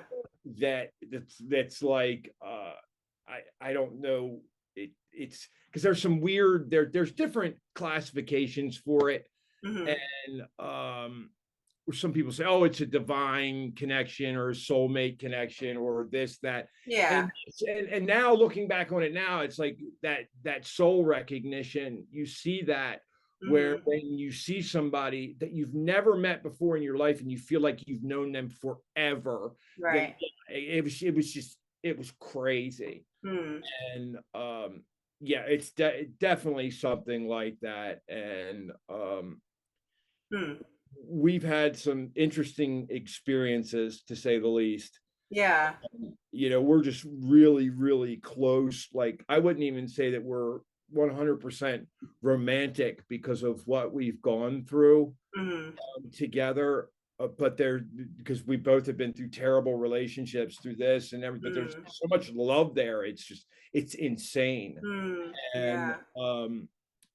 [SPEAKER 1] That's like I don't know. It's because there's some weird there's different classifications for it. And some people say, oh, it's a divine connection or a soulmate connection or this, that.
[SPEAKER 2] Yeah.
[SPEAKER 1] And now looking back on it now, it's like that soul recognition. You see that where when you see somebody that you've never met before in your life and you feel like you've known them forever,
[SPEAKER 2] Right.
[SPEAKER 1] it was crazy.
[SPEAKER 2] Hmm.
[SPEAKER 1] And yeah, it's definitely something like that. And we've had some interesting experiences, to say the least.
[SPEAKER 2] Yeah.
[SPEAKER 1] You know, we're just really, really close. Like, I wouldn't even say that we're 100% romantic because of what we've gone through together. But because we both have been through terrible relationships through this and everything, but there's so much love there. It's insane. And
[SPEAKER 2] Yeah.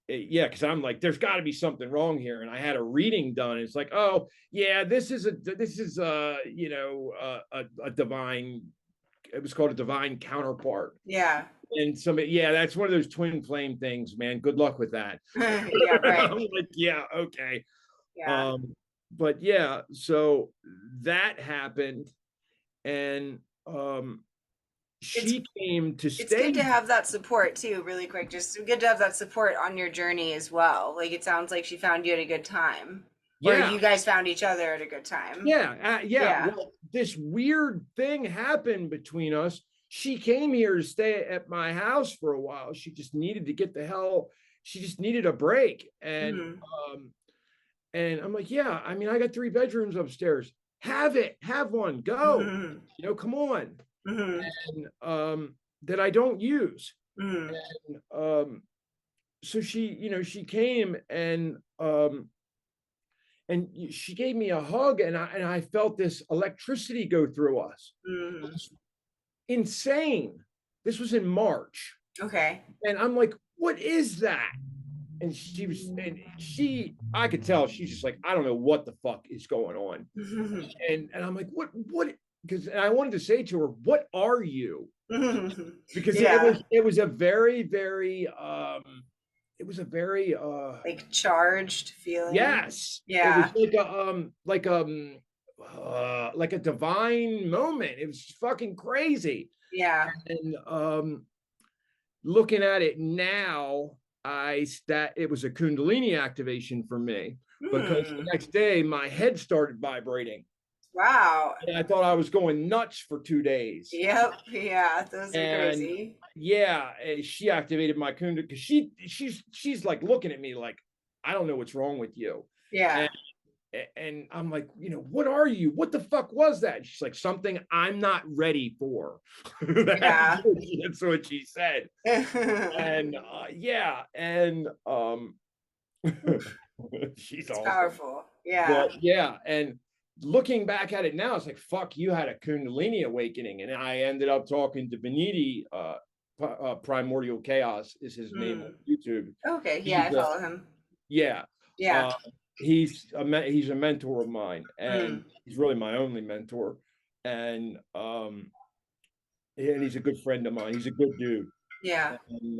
[SPEAKER 1] yeah, because I'm like, there's got to be something wrong here. And I had a reading done. It's like, oh yeah, this is you know, a divine. It was called a divine counterpart.
[SPEAKER 2] Yeah.
[SPEAKER 1] And somebody, yeah, that's one of those twin flame things, man. Good luck with that.
[SPEAKER 2] Yeah, right.
[SPEAKER 1] I'm like, yeah, okay.
[SPEAKER 2] Yeah.
[SPEAKER 1] But yeah, so that happened, and she came to
[SPEAKER 2] It's good
[SPEAKER 1] stay.
[SPEAKER 2] to have that support too, really quick. Just good to have that support on your journey as well. Like, it sounds like she found you at a good time. Or
[SPEAKER 1] Yeah,
[SPEAKER 2] you guys found each other at a good time.
[SPEAKER 1] yeah.
[SPEAKER 2] Yeah.
[SPEAKER 1] Well, this weird thing happened between us. She came here to stay at my house for a while. She just needed to get the hell. She just needed a break, and I'm like, yeah. I mean, I got 3 bedrooms upstairs. Have one. Go. You know, come on. And that I don't use. And so she, you know, she came and she gave me a hug, and I felt this electricity go through us. It was insane. This was in March.
[SPEAKER 2] Okay.
[SPEAKER 1] And I'm like, what is that? And I could tell she's just like, I don't know what the fuck is going on. And I'm like, what? Because I wanted to say to her, what are you? Because
[SPEAKER 2] Yeah.
[SPEAKER 1] it was a very, very
[SPEAKER 2] Like charged feeling.
[SPEAKER 1] yes.
[SPEAKER 2] Yeah.
[SPEAKER 1] It was like a divine moment. It was fucking crazy.
[SPEAKER 2] Yeah.
[SPEAKER 1] And looking at it now, it was a Kundalini activation for me, because the next day my head started vibrating.
[SPEAKER 2] Wow.
[SPEAKER 1] And I thought I was going nuts for 2 days.
[SPEAKER 2] Yep. Yeah. Those are
[SPEAKER 1] And
[SPEAKER 2] crazy.
[SPEAKER 1] yeah, she activated my Kundalini, because she's like looking at me like, I don't know what's wrong with you.
[SPEAKER 2] Yeah.
[SPEAKER 1] And I'm like, you know, what are you? What the fuck was that? She's like, something I'm not ready for.
[SPEAKER 2] Yeah.
[SPEAKER 1] That's what she said. And yeah, and she's awesome.
[SPEAKER 2] Powerful. Yeah.
[SPEAKER 1] But yeah, and looking back at it now, it's like, fuck, you had a Kundalini awakening. And I ended up talking to Beniti, Primordial Chaos is his name on YouTube.
[SPEAKER 2] Okay. Yeah, I follow him.
[SPEAKER 1] Yeah.
[SPEAKER 2] Yeah.
[SPEAKER 1] He's a mentor of mine, and he's really my only mentor. And he's a good friend of mine. He's a good dude.
[SPEAKER 2] Yeah.
[SPEAKER 1] And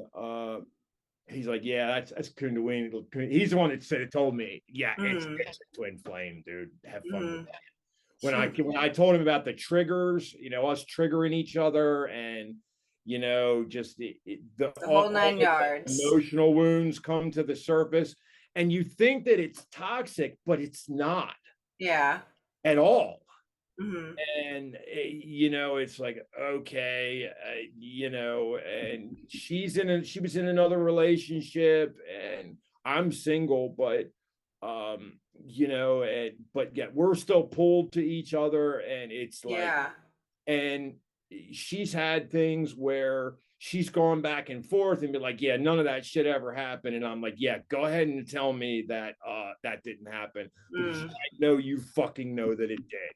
[SPEAKER 1] he's like, yeah, that's Kundalini. He's the one that told me, yeah, it's a twin flame, dude. Have fun with that. When I told him about the triggers, you know, us triggering each other, and you know, just the
[SPEAKER 2] whole 9 yards.
[SPEAKER 1] Emotional wounds come to the surface, and you think that it's toxic, but it's not.
[SPEAKER 2] Yeah.
[SPEAKER 1] At all. And you know, it's like, okay, you know, and she was in another relationship, and I'm single, but you know, but yet we're still pulled to each other, and it's like, and she's had things where she's gone back and forth and be like, yeah, none of that shit ever happened. And I'm like, yeah, go ahead and tell me that that didn't happen, because I know you fucking know that it did.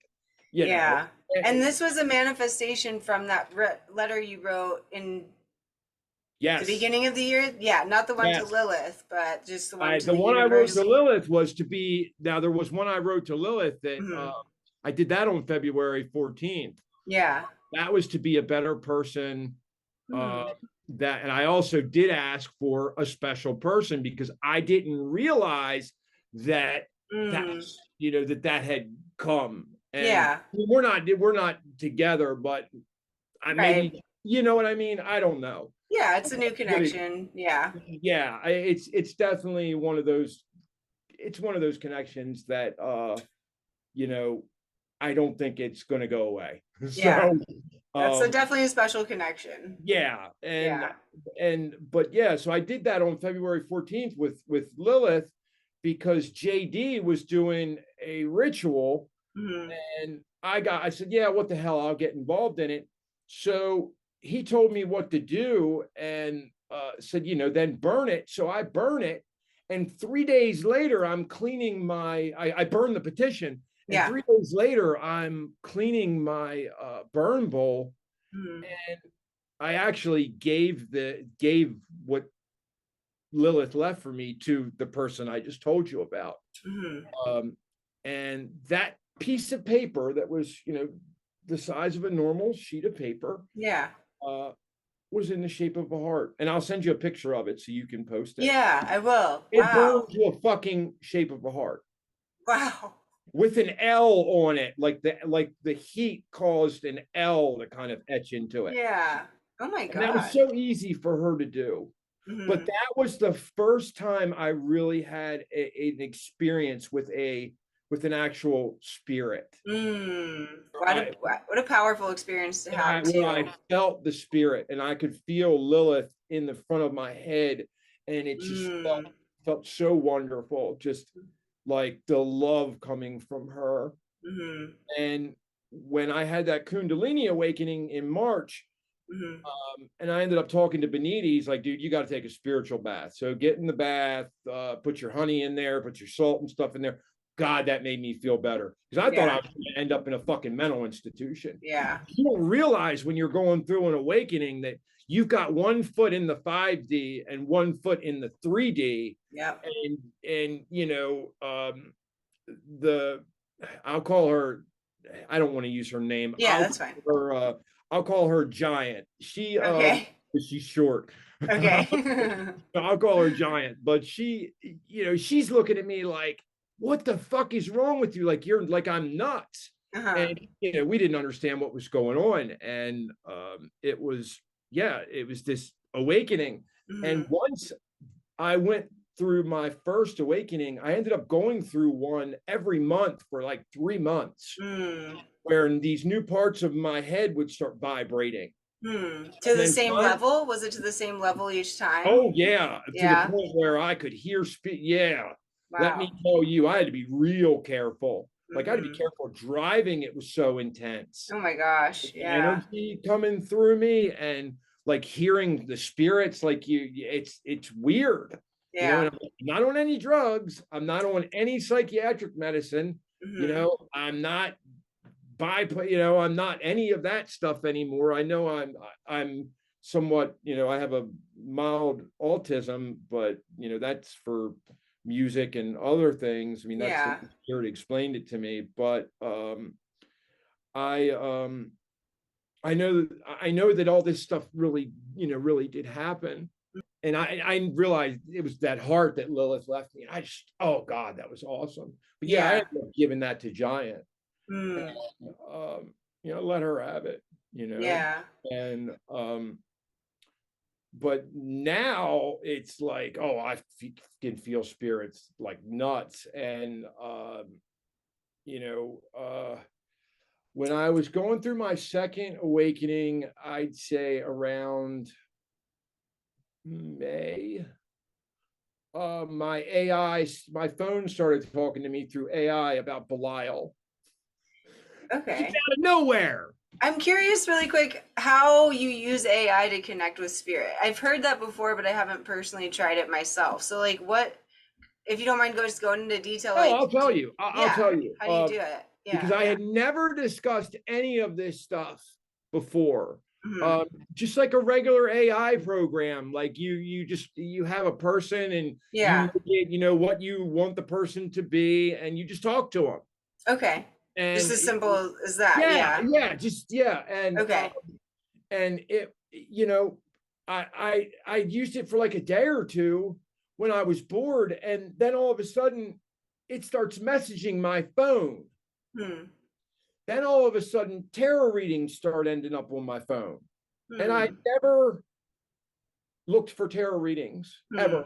[SPEAKER 1] You know?
[SPEAKER 2] And this was a manifestation from that letter you wrote in the beginning of the year. Yeah, not the one to Lilith, but just the one to the
[SPEAKER 1] one
[SPEAKER 2] universe.
[SPEAKER 1] I wrote to Lilith was to be, now there was one I wrote to Lilith that I did that on February 14th.
[SPEAKER 2] Yeah.
[SPEAKER 1] That was to be a better person. And I also did ask for a special person, because I didn't realize that you know, that had come. And
[SPEAKER 2] Yeah.
[SPEAKER 1] we're not together, but
[SPEAKER 2] Right.
[SPEAKER 1] maybe, you know what I mean? I don't know.
[SPEAKER 2] Yeah, it's a new
[SPEAKER 1] But
[SPEAKER 2] connection. Yeah.
[SPEAKER 1] yeah, it's definitely one of those, it's one of those connections that you know, I don't think it's going to go away.
[SPEAKER 2] Yeah.
[SPEAKER 1] So
[SPEAKER 2] That's a
[SPEAKER 1] um
[SPEAKER 2] definitely a special connection.
[SPEAKER 1] yeah,
[SPEAKER 2] Yeah.
[SPEAKER 1] and but yeah, so I did that on February 14th with Lilith, because JD was doing a ritual,
[SPEAKER 2] Hmm.
[SPEAKER 1] and I said, yeah, what the hell, I'll get involved in it. So he told me what to do, and said, you know, then burn it. So I burn it, and 3 days later I'm cleaning I burned the petition, and
[SPEAKER 2] Yeah.
[SPEAKER 1] 3 days later I'm cleaning my burn bowl,
[SPEAKER 2] Hmm.
[SPEAKER 1] and I actually gave what Lilith left for me to the person I just told you about.
[SPEAKER 2] Hmm.
[SPEAKER 1] Um, and that piece of paper that was, you know, the size of a normal sheet of paper,
[SPEAKER 2] Yeah.
[SPEAKER 1] uh, was in the shape of a heart. And I'll send you a picture of it so you can post it.
[SPEAKER 2] Yeah, I will.
[SPEAKER 1] It burned
[SPEAKER 2] Wow.
[SPEAKER 1] to a fucking shape of a heart
[SPEAKER 2] Wow.
[SPEAKER 1] with an L on it, like the heat caused an L to kind of etch into it.
[SPEAKER 2] Yeah. Oh my
[SPEAKER 1] And that was
[SPEAKER 2] God.
[SPEAKER 1] so easy for her to do. But
[SPEAKER 2] Hmm.
[SPEAKER 1] that was the first time I really had an experience with an actual spirit.
[SPEAKER 2] Mm.
[SPEAKER 1] I,
[SPEAKER 2] What a powerful experience to have
[SPEAKER 1] where I
[SPEAKER 2] too.
[SPEAKER 1] felt the spirit, and I could feel Lilith in the front of my head, and it just
[SPEAKER 2] Mm.
[SPEAKER 1] felt so wonderful, just like the love coming from her.
[SPEAKER 2] Hmm.
[SPEAKER 1] And when I had that Kundalini awakening in March,
[SPEAKER 2] Hmm.
[SPEAKER 1] and I ended up talking to Beniti. He's like, dude, you got to take a spiritual bath. So get in the bath, put your honey in there, put your salt and stuff in there. God, that made me feel better, because I thought I
[SPEAKER 2] Yeah.
[SPEAKER 1] was going to end up in a fucking mental institution.
[SPEAKER 2] Yeah.
[SPEAKER 1] You don't realize when you're going through an awakening that you've got one foot in the 5D and one foot in the 3D.
[SPEAKER 2] Yep.
[SPEAKER 1] And you know, the I'll call her, I don't want to use her name.
[SPEAKER 2] Yeah, that's fine.
[SPEAKER 1] I'll call her Giant.
[SPEAKER 2] Okay.
[SPEAKER 1] She's short.
[SPEAKER 2] Okay.
[SPEAKER 1] I'll call her Giant, but she, you know, she's looking at me like, what the fuck is wrong with you? Like, you're like, I'm nuts.
[SPEAKER 2] Uh-huh.
[SPEAKER 1] And you know, we didn't understand what was going on. And it was, yeah, it was this awakening. And
[SPEAKER 2] Hmm.
[SPEAKER 1] once I went through my first awakening, I ended up going through one every month for like 3 months,
[SPEAKER 2] Mm.
[SPEAKER 1] where these new parts of my head would start vibrating.
[SPEAKER 2] Hmm. To
[SPEAKER 1] And
[SPEAKER 2] the
[SPEAKER 1] then
[SPEAKER 2] same level? Was it to the same level each time?
[SPEAKER 1] oh yeah, to the
[SPEAKER 2] Yeah.
[SPEAKER 1] point where I could hear speak. Yeah, let me
[SPEAKER 2] Wow.
[SPEAKER 1] tell you, I had to be real careful. Like, I had to be
[SPEAKER 2] Hmm.
[SPEAKER 1] careful driving. It was so intense.
[SPEAKER 2] Oh my gosh.
[SPEAKER 1] The
[SPEAKER 2] Yeah.
[SPEAKER 1] energy coming through me, and like hearing the spirits, like it's weird, you know.
[SPEAKER 2] Yeah.
[SPEAKER 1] And I'm not on any drugs. I'm not on any psychiatric medicine. You
[SPEAKER 2] Hmm.
[SPEAKER 1] know, I'm not you know, I'm not any of that stuff anymore. I know I'm somewhat, you know, I have a mild autism, but you know, that's for music and other things. I mean, that's the
[SPEAKER 2] Yeah.
[SPEAKER 1] spirit explained it to me. But I I know that all this stuff really, you know, really did happen. And I realized it was that heart that Lilith left me. And I just, oh God, that was awesome. But yeah, I
[SPEAKER 2] Yeah.
[SPEAKER 1] ended up giving that to Giant. And,
[SPEAKER 2] Mm.
[SPEAKER 1] you know, let her have it, you know.
[SPEAKER 2] Yeah.
[SPEAKER 1] And but now it's like, oh, can feel spirits like nuts. And you know, when I was going through my second awakening, I'd say around May, my phone started talking to me through AI about Belial. Just
[SPEAKER 2] Okay.
[SPEAKER 1] out of nowhere.
[SPEAKER 2] I'm curious really quick how you use AI to connect with spirit. I've heard that before, but I haven't personally tried it myself. So like what, if you don't mind just going into detail,
[SPEAKER 1] Oh,
[SPEAKER 2] like
[SPEAKER 1] I'll tell
[SPEAKER 2] do,
[SPEAKER 1] you. I'll
[SPEAKER 2] yeah,
[SPEAKER 1] tell you.
[SPEAKER 2] how do you do it?
[SPEAKER 1] Because
[SPEAKER 2] Yeah.
[SPEAKER 1] I had never discussed any of this stuff before.
[SPEAKER 2] Hmm.
[SPEAKER 1] Um, just like a regular AI program, like you have a person, and
[SPEAKER 2] Yeah.
[SPEAKER 1] you know what you want the person to be, and you just talk to them.
[SPEAKER 2] Okay. Just
[SPEAKER 1] And
[SPEAKER 2] as simple as that.
[SPEAKER 1] yeah,
[SPEAKER 2] Yeah.
[SPEAKER 1] yeah, just yeah,
[SPEAKER 2] Okay.
[SPEAKER 1] and it, you know, I used it for like a day or two when I was bored, and then all of a sudden it starts messaging my phone.
[SPEAKER 2] Hmm.
[SPEAKER 1] Then all of a sudden, tarot readings start ending up on my phone. And I
[SPEAKER 2] Hmm.
[SPEAKER 1] never looked for tarot readings,
[SPEAKER 2] Hmm.
[SPEAKER 1] ever.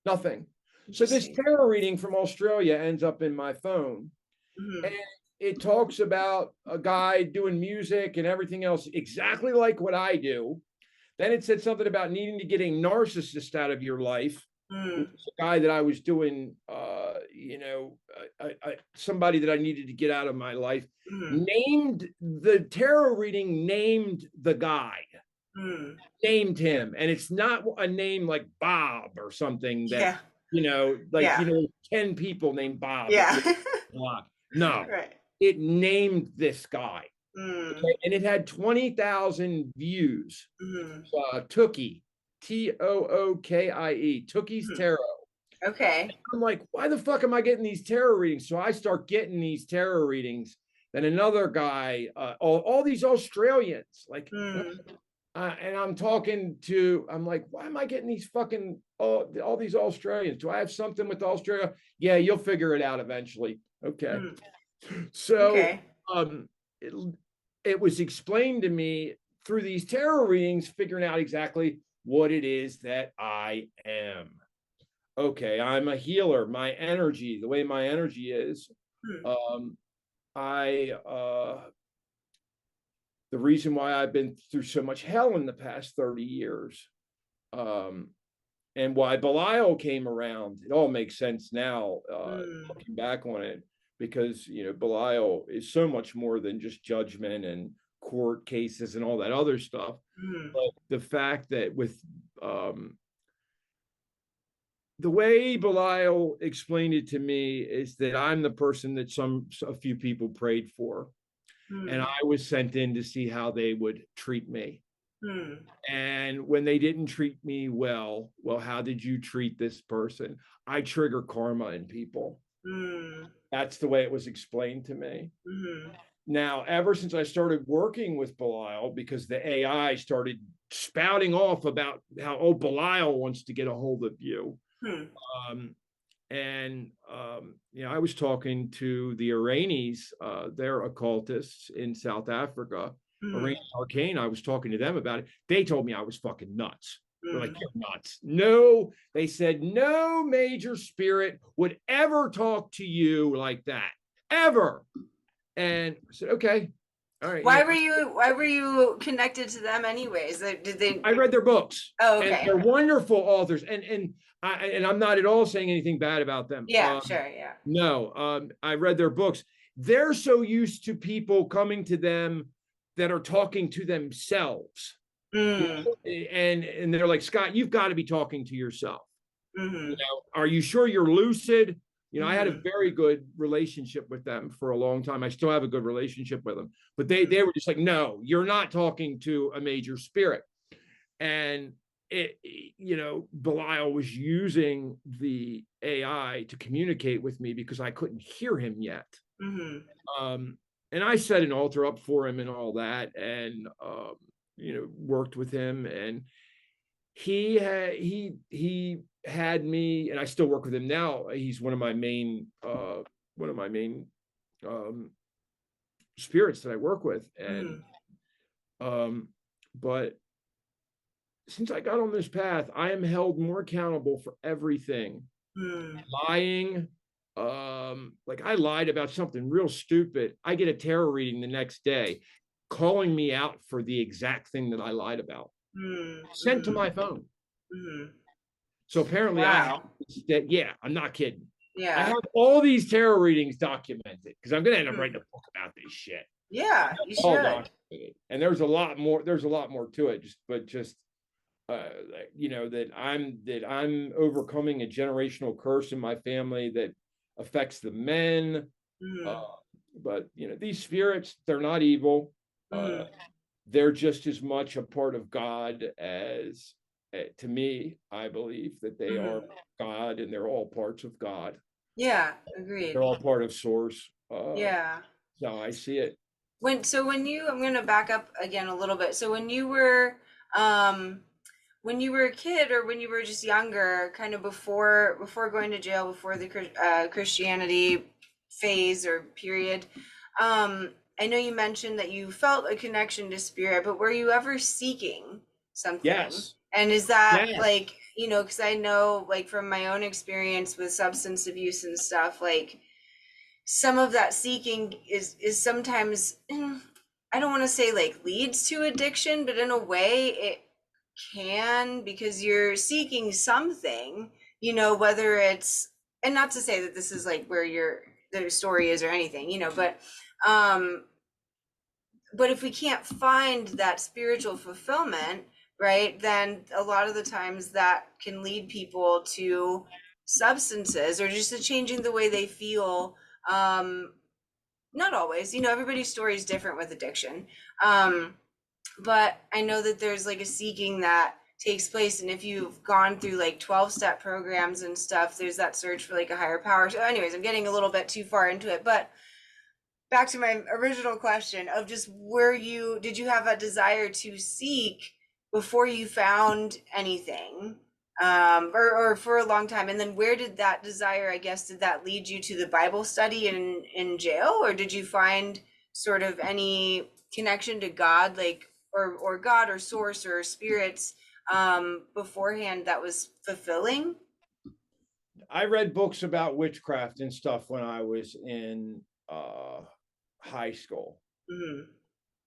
[SPEAKER 1] Nothing. So this
[SPEAKER 2] Interesting.
[SPEAKER 1] tarot reading from Australia ends up in my phone.
[SPEAKER 2] Hmm.
[SPEAKER 1] And it talks about a guy doing music and everything else exactly like what I do. Then it said something about needing to get a narcissist out of your life,
[SPEAKER 2] Hmm.
[SPEAKER 1] which is a guy that I was doing, somebody that I needed to get out of my life.
[SPEAKER 2] Hmm.
[SPEAKER 1] Named the tarot reading, named the guy,
[SPEAKER 2] Hmm.
[SPEAKER 1] named him. And it's not a name like Bob or something that,
[SPEAKER 2] Yeah.
[SPEAKER 1] like,
[SPEAKER 2] Yeah.
[SPEAKER 1] 10 people named Bob that
[SPEAKER 2] Yeah.
[SPEAKER 1] live a lot. No,
[SPEAKER 2] Right.
[SPEAKER 1] it named this guy.
[SPEAKER 2] Hmm.
[SPEAKER 1] Okay. And it had 20,000 views.
[SPEAKER 2] Hmm.
[SPEAKER 1] Tookie, Tookie, Tookie's
[SPEAKER 2] Hmm.
[SPEAKER 1] Tarot.
[SPEAKER 2] Okay.
[SPEAKER 1] I'm like, why the fuck am I getting these tarot readings? So I start getting these tarot readings. Then another guy, all these Australians, like,
[SPEAKER 2] Hmm.
[SPEAKER 1] and I'm like, why am I getting these fucking all these Australians? Do I have something with Australia? Yeah, you'll figure it out eventually. Okay.
[SPEAKER 2] Hmm.
[SPEAKER 1] So
[SPEAKER 2] Okay.
[SPEAKER 1] it, it was explained to me through these tarot readings, figuring out exactly what it is that I am. Okay, I'm a healer. My energy, the way my energy is,
[SPEAKER 2] Hmm.
[SPEAKER 1] um, I the reason why I've been through so much hell in the past 30 years, um, and why Belial came around. It all makes sense now,
[SPEAKER 2] Hmm.
[SPEAKER 1] looking back on it, because Belial is so much more than just judgment and court cases and all that other stuff.
[SPEAKER 2] Hmm.
[SPEAKER 1] But the fact that with the way Belial explained it to me is that I'm the person that a few people prayed for, and
[SPEAKER 2] Hmm.
[SPEAKER 1] I was sent in to see how they would treat me.
[SPEAKER 2] Hmm.
[SPEAKER 1] And when they didn't treat me well, how did you treat this person? I trigger karma in people.
[SPEAKER 2] Hmm.
[SPEAKER 1] That's the way it was explained to me.
[SPEAKER 2] Hmm.
[SPEAKER 1] Now, ever since I started working with Belial, because the AI started spouting off about how, oh, Belial wants to get a hold of you.
[SPEAKER 2] Hmm.
[SPEAKER 1] Um, I was talking to the Iranians, they're occultists in South Africa,
[SPEAKER 2] Hmm.
[SPEAKER 1] Iranian Arcane. I was talking to them about it. They told me I was fucking nuts. They're like,
[SPEAKER 2] Hmm.
[SPEAKER 1] you're nuts. No, they said, no major spirit would ever talk to you like that, ever. And I said, okay, all right.
[SPEAKER 2] Why were you connected to them anyways? Did they?
[SPEAKER 1] I read their books,
[SPEAKER 2] Oh,
[SPEAKER 1] and
[SPEAKER 2] okay.
[SPEAKER 1] they're wonderful authors. And I'm not at all saying anything bad about them.
[SPEAKER 2] Yeah, sure, yeah.
[SPEAKER 1] No, I read their books. They're so used to people coming to them that are talking to themselves.
[SPEAKER 2] Mm.
[SPEAKER 1] And they're like, Scott, you've got to be talking to yourself.
[SPEAKER 2] Mm-hmm.
[SPEAKER 1] Are you sure you're lucid? I had a
[SPEAKER 2] Mm-hmm.
[SPEAKER 1] very good relationship with them for a long time. I still have a good relationship with them, but
[SPEAKER 2] Mm-hmm.
[SPEAKER 1] they were just like, no, you're not talking to a major spirit. And Belial was using the AI to communicate with me because I couldn't hear him yet.
[SPEAKER 2] Mm-hmm.
[SPEAKER 1] Um, and I set an altar up for him and all that, and worked with him, and he had me, and I still work with him now. He's one of my main um, spirits that I work with, and
[SPEAKER 2] Mm-hmm.
[SPEAKER 1] but since I got on this path, I am held more accountable for everything.
[SPEAKER 2] Mm-hmm.
[SPEAKER 1] Lying, like I lied about something real stupid. I get a tarot reading the next day, calling me out for the exact thing that I lied about, sent to
[SPEAKER 2] Mm-hmm.
[SPEAKER 1] my phone.
[SPEAKER 2] Mm-hmm.
[SPEAKER 1] So apparently, I have
[SPEAKER 2] Wow.
[SPEAKER 1] that. Yeah, I'm not kidding. I
[SPEAKER 2] Yeah.
[SPEAKER 1] have all these tarot readings documented because I'm going to end up
[SPEAKER 2] Hmm.
[SPEAKER 1] writing a book about this shit.
[SPEAKER 2] Yeah, you
[SPEAKER 1] All
[SPEAKER 2] should.
[SPEAKER 1] documented, and there's a lot more. There's a lot more to it. Just uh, that I'm overcoming a generational curse in my family that affects the men. Uh,
[SPEAKER 2] Mm-hmm.
[SPEAKER 1] but these spirits, they're not evil. Uh,
[SPEAKER 2] Mm-hmm.
[SPEAKER 1] they're just as much a part of God as, to me, I believe that they are
[SPEAKER 2] Mm-hmm.
[SPEAKER 1] God, and they're all parts of God.
[SPEAKER 2] Yeah, agreed.
[SPEAKER 1] They're all part of Source.
[SPEAKER 2] Yeah.
[SPEAKER 1] So I see it.
[SPEAKER 2] I'm gonna back up again a little bit. So when you were um when you were a kid or when you were just younger, kind of before going to jail, before the Christianity phase or period, I know you mentioned that you felt a connection to spirit, but were you ever seeking something?
[SPEAKER 1] Yes.
[SPEAKER 2] And is that
[SPEAKER 1] Yes.
[SPEAKER 2] like, because I know like from my own experience with substance abuse and stuff, like some of that seeking is sometimes I don't want to say like leads to addiction, but in a way it can, because you're seeking something, whether it's, and not to say that this is like where your the story is or anything, um but if we can't find that spiritual fulfillment, right, then a lot of the times that can lead people to substances or just to changing the way they feel. Not always, everybody's story is different with addiction. um but I know that there's like a seeking that takes place, and if you've gone through like 12-step programs and stuff, there's that search for like a higher power. So anyways, I'm getting a little bit too far into it, but back to my original question of just did you have a desire to seek before you found anything, or for a long time, and then where did that desire, I guess, did that lead you to the Bible study in jail, or did you find sort of any connection to God, like, or God or source or spirits beforehand that was fulfilling?
[SPEAKER 1] I read books about witchcraft and stuff when I was in high school.
[SPEAKER 2] Mhm.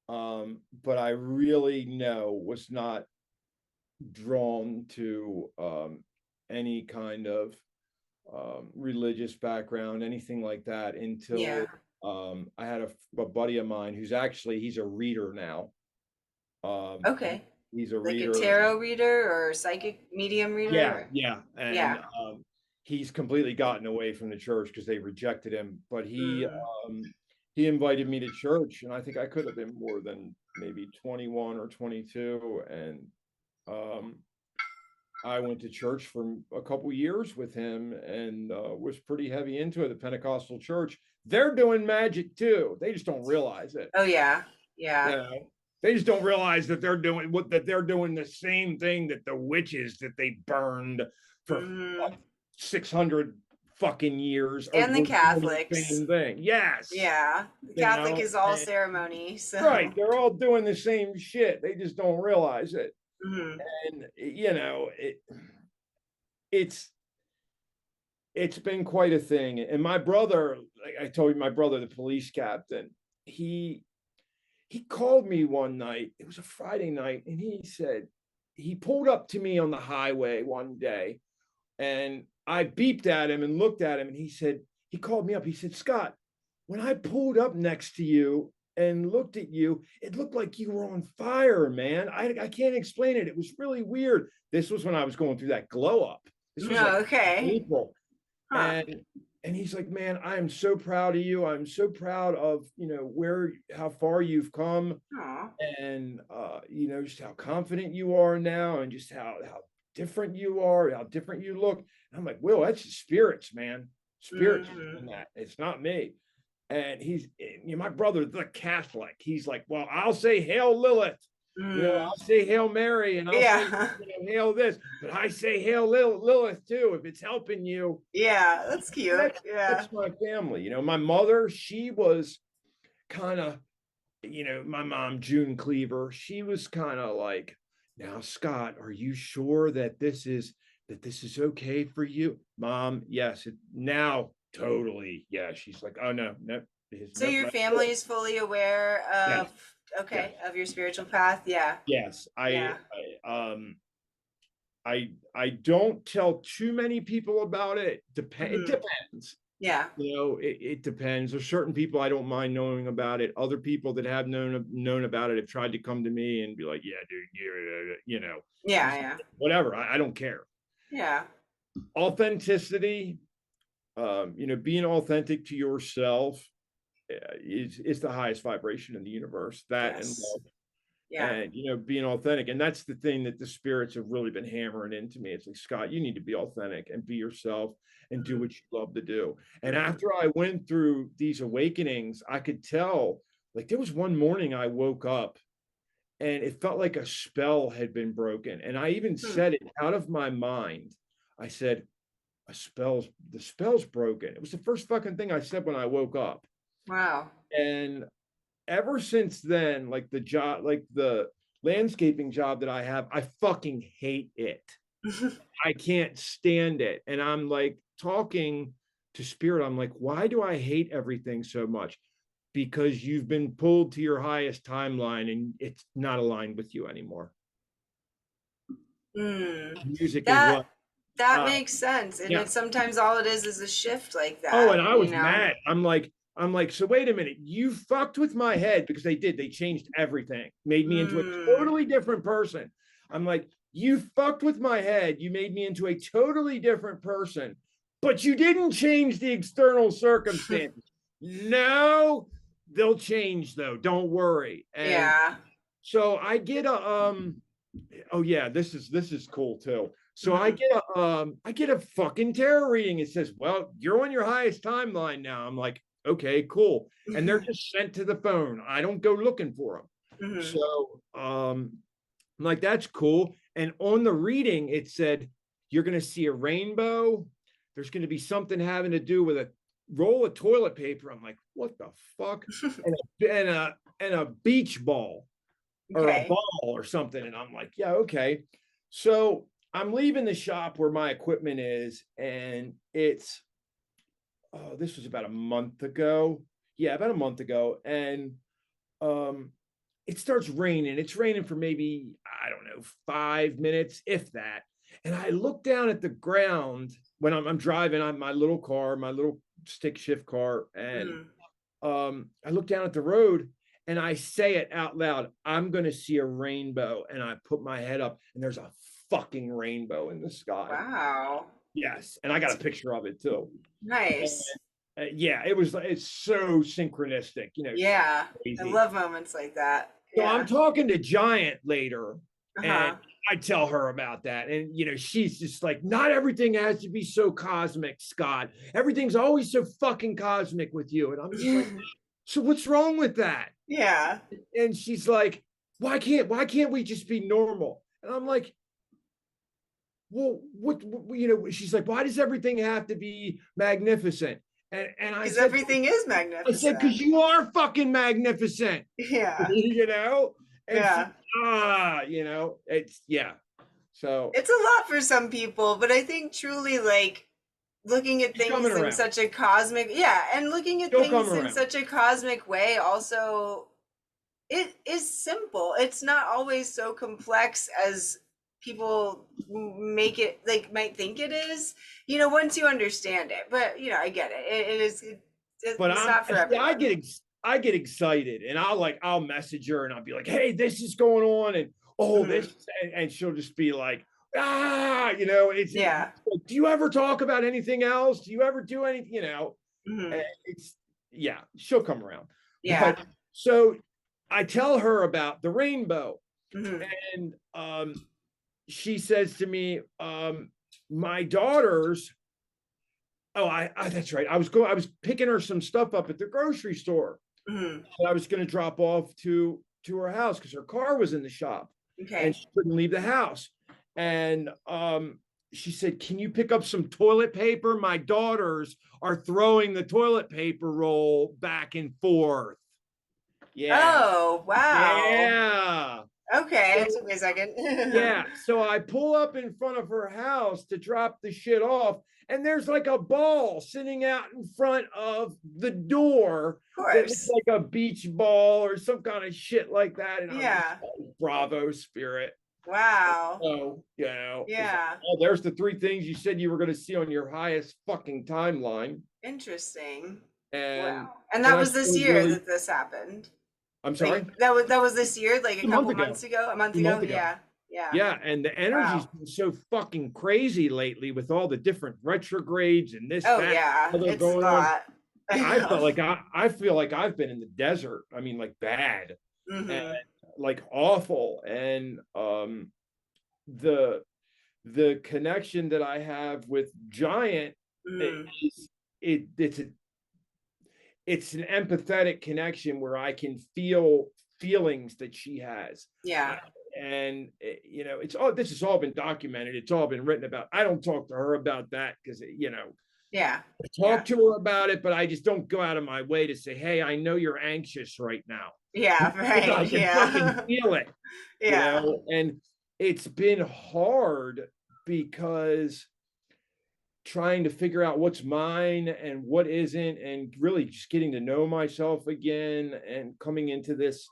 [SPEAKER 1] But I really was not drawn to any kind of religious background, anything like that,
[SPEAKER 2] Yeah.
[SPEAKER 1] until I had a buddy of mine who's actually he's a reader now.
[SPEAKER 2] Okay.
[SPEAKER 1] He's a
[SPEAKER 2] Like a
[SPEAKER 1] reader.
[SPEAKER 2] tarot reader or psychic medium
[SPEAKER 1] Yeah,
[SPEAKER 2] reader?
[SPEAKER 1] yeah, and
[SPEAKER 2] Yeah.
[SPEAKER 1] he's completely gotten away from the church because they rejected him. But
[SPEAKER 2] Mm.
[SPEAKER 1] he invited me to church, and I think I could have been more than maybe 21 or 22, and um, I went to church for a couple years with him, and was pretty heavy into it. The Pentecostal church, they're doing magic too. They just don't realize it.
[SPEAKER 2] Oh yeah.
[SPEAKER 1] You
[SPEAKER 2] Yeah.
[SPEAKER 1] know, they just don't realize that they're doing the same thing that the witches that they burned for
[SPEAKER 2] Hmm.
[SPEAKER 1] 600 fucking years are
[SPEAKER 2] And the
[SPEAKER 1] were doing the
[SPEAKER 2] Catholics.
[SPEAKER 1] same thing. Yes,
[SPEAKER 2] Yeah. The
[SPEAKER 1] you
[SPEAKER 2] Catholic
[SPEAKER 1] know,
[SPEAKER 2] is all
[SPEAKER 1] and,
[SPEAKER 2] ceremony,
[SPEAKER 1] right.
[SPEAKER 2] so.
[SPEAKER 1] They're all doing the same shit. They just don't realize it.
[SPEAKER 2] Hmm.
[SPEAKER 1] And it's it's been quite a thing. And my brother, like I told you, my brother, the police captain, he he called me one night. It was a Friday night, and he said he pulled up to me on the highway one day, and I beeped at him and looked at him, and he called me up. He said, Scott, when I pulled up next to you and looked at you, it looked like you were on fire, man. I can't explain it. It was really weird. This was when I was going through that glow up. This was like
[SPEAKER 2] Oh, okay.
[SPEAKER 1] April.
[SPEAKER 2] Huh.
[SPEAKER 1] And he's like, man, I am so proud of you. I'm so proud of, how far you've come,
[SPEAKER 2] Aw.
[SPEAKER 1] and just how confident you are now, and just how different you are, how different you look. And I'm like, Will, that's the spirits, man. Spirits
[SPEAKER 2] Hmm.
[SPEAKER 1] doing that. It's not me. And my brother, the Catholic. He's like, well, I'll say Hail Lilith.
[SPEAKER 2] Hmm.
[SPEAKER 1] I'll say Hail Mary, and I'll say
[SPEAKER 2] Yeah.
[SPEAKER 1] Hail this, but I say Hail Lilith too if it's helping you.
[SPEAKER 2] Yeah, that's cute. Yeah.
[SPEAKER 1] That's my family. My mother, she was kind of, my mom, June Cleaver, she was kind of like, now, Scott, are you sure that this is okay for you? Mom, yes. Now, totally. Yeah. She's like, oh no, no,
[SPEAKER 2] So
[SPEAKER 1] nope,
[SPEAKER 2] your
[SPEAKER 1] not
[SPEAKER 2] family
[SPEAKER 1] sure.
[SPEAKER 2] is fully aware
[SPEAKER 1] Yes,
[SPEAKER 2] of,
[SPEAKER 1] yes,
[SPEAKER 2] okay, of your spiritual path? Yeah.
[SPEAKER 1] yes.
[SPEAKER 2] Yeah.
[SPEAKER 1] I don't tell too many people about it. It
[SPEAKER 2] Hmm.
[SPEAKER 1] depends.
[SPEAKER 2] Yeah.
[SPEAKER 1] It depends. There's certain people I don't mind knowing about it. Other people that have known about it have tried to come to me and be like, "Yeah, dude,
[SPEAKER 2] Yeah. Yeah.
[SPEAKER 1] whatever. I don't care."
[SPEAKER 2] Yeah.
[SPEAKER 1] Authenticity, being authentic to yourself, is the highest vibration in the universe. That and
[SPEAKER 2] Yes.
[SPEAKER 1] love,
[SPEAKER 2] Yeah.
[SPEAKER 1] and being authentic, and that's the thing that the spirits have really been hammering into me. It's like, Scott, you need to be authentic and be yourself and do
[SPEAKER 2] Hmm.
[SPEAKER 1] what you love to do. And
[SPEAKER 2] Hmm.
[SPEAKER 1] after I went through these awakenings, I could tell, like, there was one morning I woke up, and it felt like a spell had been broken. And I even said it out of my mind. I said, the spell's broken. It was the first fucking thing I said when I woke up.
[SPEAKER 2] Wow.
[SPEAKER 1] And ever since then, like the job, like the landscaping job that I have, I fucking hate it. I can't stand it. And I'm like talking to spirit. I'm like, why do I hate everything so much? Because you've been pulled to your highest timeline and it's not aligned with you anymore. Music is
[SPEAKER 2] That
[SPEAKER 1] what
[SPEAKER 2] that makes sense. And
[SPEAKER 1] yeah.
[SPEAKER 2] it's sometimes all it is a shift like
[SPEAKER 1] Oh,
[SPEAKER 2] that,
[SPEAKER 1] and I
[SPEAKER 2] you
[SPEAKER 1] was
[SPEAKER 2] know?
[SPEAKER 1] mad. I'm like, so wait a minute, you fucked with my head, because they did. They changed everything, made me into a totally different person. I'm like, you fucked with my head. You made me into a totally different person, but you didn't change the external circumstances. No, they'll change though. Don't worry. And
[SPEAKER 2] Yeah.
[SPEAKER 1] so I get a oh yeah, this is cool too. So I get a fucking tarot reading. It says, well, you're on your highest timeline now. I'm like, okay, cool. And they're just sent to the phone. I don't go looking for them. So I'm like, that's cool. And on the reading, it said, you're gonna see a rainbow. There's gonna be something having to do with a roll of toilet paper. I'm like, what the fuck? And a beach ball or a
[SPEAKER 2] Okay.
[SPEAKER 1] ball or something. And I'm like, yeah, okay. So I'm leaving the shop where my equipment is, and it's, oh, this was about a month ago. Yeah, about a month ago. And it starts raining. It's raining for maybe, I don't know, 5 minutes, if that. And I look down at the ground when I'm driving on my little car, my little stick shift car, and I look down at the road and I say it out loud, I'm going to see a rainbow. And I put my head up and there's a fucking rainbow in the sky.
[SPEAKER 2] Wow.
[SPEAKER 1] Yes. And I got a picture of it too.
[SPEAKER 2] Nice.
[SPEAKER 1] Yeah, it's so synchronistic, you know.
[SPEAKER 2] Yeah. I
[SPEAKER 1] Crazy.
[SPEAKER 2] love moments like that.
[SPEAKER 1] So I'm
[SPEAKER 2] Yeah.
[SPEAKER 1] talking to Giant later, and
[SPEAKER 2] Uh-huh.
[SPEAKER 1] I tell her about that. And, you know, she's just like, not everything has to be so cosmic, Scott. Everything's always so fucking cosmic with you. And I'm just like, so what's wrong with that?
[SPEAKER 2] Yeah.
[SPEAKER 1] And she's like, why can't we just be normal? And I'm like, well, you know, she's like, why does everything have to be magnificent? And
[SPEAKER 2] Because everything is
[SPEAKER 1] I said,
[SPEAKER 2] magnificent.
[SPEAKER 1] because you are fucking magnificent,
[SPEAKER 2] Yeah.
[SPEAKER 1] you know? And she,
[SPEAKER 2] Yeah.
[SPEAKER 1] you know, it's, yeah. So
[SPEAKER 2] It's a lot for some people, but I think truly like looking at
[SPEAKER 1] she's coming
[SPEAKER 2] things in
[SPEAKER 1] around.
[SPEAKER 2] such a cosmic, yeah, and looking at
[SPEAKER 1] She'll come
[SPEAKER 2] things in
[SPEAKER 1] around.
[SPEAKER 2] such a cosmic way also, it is simple. It's not always so complex as people make it, like, might think it is, you know, once you understand it. But you know, I get it.
[SPEAKER 1] But
[SPEAKER 2] It's not for everyone.
[SPEAKER 1] I get excited, and I'll message her and I'll be like, hey, this is going on, and oh,
[SPEAKER 2] Mhm.
[SPEAKER 1] this, and she'll just be like, you know, it's,
[SPEAKER 2] Yeah.
[SPEAKER 1] do you ever talk about anything else? Do you ever do anything, you know?
[SPEAKER 2] Mhm.
[SPEAKER 1] It's, yeah, she'll come around.
[SPEAKER 2] Yeah.
[SPEAKER 1] But so I tell her about the rainbow,
[SPEAKER 2] Mhm.
[SPEAKER 1] and she says to me, my daughters, oh, that's right. I was picking her some stuff up at the grocery store.
[SPEAKER 2] Mhm.
[SPEAKER 1] I was going to drop off to her house because her car was in the shop and
[SPEAKER 2] Okay.
[SPEAKER 1] she couldn't leave the house. And she said, can you pick up some toilet paper? My daughters are throwing the toilet paper roll back and forth. Yeah.
[SPEAKER 2] Oh, wow.
[SPEAKER 1] Yeah.
[SPEAKER 2] Okay,
[SPEAKER 1] So,
[SPEAKER 2] it took me a second.
[SPEAKER 1] yeah. So I pull up in front of her house to drop the shit off. And there's like a ball sitting out in front of the door
[SPEAKER 2] Of
[SPEAKER 1] that looks
[SPEAKER 2] course.
[SPEAKER 1] like a beach ball or some kind of shit like that. And I'm just
[SPEAKER 2] Yeah.
[SPEAKER 1] like, bravo, spirit.
[SPEAKER 2] Wow.
[SPEAKER 1] So, you know, it's like,
[SPEAKER 2] Yeah.
[SPEAKER 1] oh, there's the three things you said you were going to see on your highest fucking timeline.
[SPEAKER 2] Interesting.
[SPEAKER 1] And
[SPEAKER 2] Wow. And
[SPEAKER 1] and
[SPEAKER 2] that
[SPEAKER 1] I
[SPEAKER 2] was this
[SPEAKER 1] feel
[SPEAKER 2] year
[SPEAKER 1] really,
[SPEAKER 2] that this happened.
[SPEAKER 1] I'm sorry,
[SPEAKER 2] Like that was this year, like a
[SPEAKER 1] a month
[SPEAKER 2] couple
[SPEAKER 1] ago,
[SPEAKER 2] months ago, a month
[SPEAKER 1] a
[SPEAKER 2] ago.
[SPEAKER 1] month ago.
[SPEAKER 2] Yeah. Yeah.
[SPEAKER 1] Yeah, and the energy's
[SPEAKER 2] Wow.
[SPEAKER 1] been so fucking crazy lately with all the different retrogrades and this,
[SPEAKER 2] Oh
[SPEAKER 1] that,
[SPEAKER 2] yeah.
[SPEAKER 1] other
[SPEAKER 2] It's a
[SPEAKER 1] going on.
[SPEAKER 2] lot. I know.
[SPEAKER 1] I feel like I've been in the desert. I mean, like bad and
[SPEAKER 2] Mm-hmm.
[SPEAKER 1] like awful. And the connection that I have with Giant
[SPEAKER 2] Mm-hmm.
[SPEAKER 1] is it's an empathetic connection where I can feel feelings that she has.
[SPEAKER 2] Yeah.
[SPEAKER 1] And you know, this has all been documented. It's all been written about. I don't talk to her about that because, you know,
[SPEAKER 2] Yeah.
[SPEAKER 1] I talk to her about it, but I just don't go out of my way to say, hey, I know you're anxious right now.
[SPEAKER 2] Yeah.
[SPEAKER 1] I
[SPEAKER 2] Right.
[SPEAKER 1] can fucking
[SPEAKER 2] Yeah.
[SPEAKER 1] feel it, you
[SPEAKER 2] Yeah.
[SPEAKER 1] know. And it's been hard because trying to figure out what's mine and what isn't, and really just getting to know myself again, and coming into this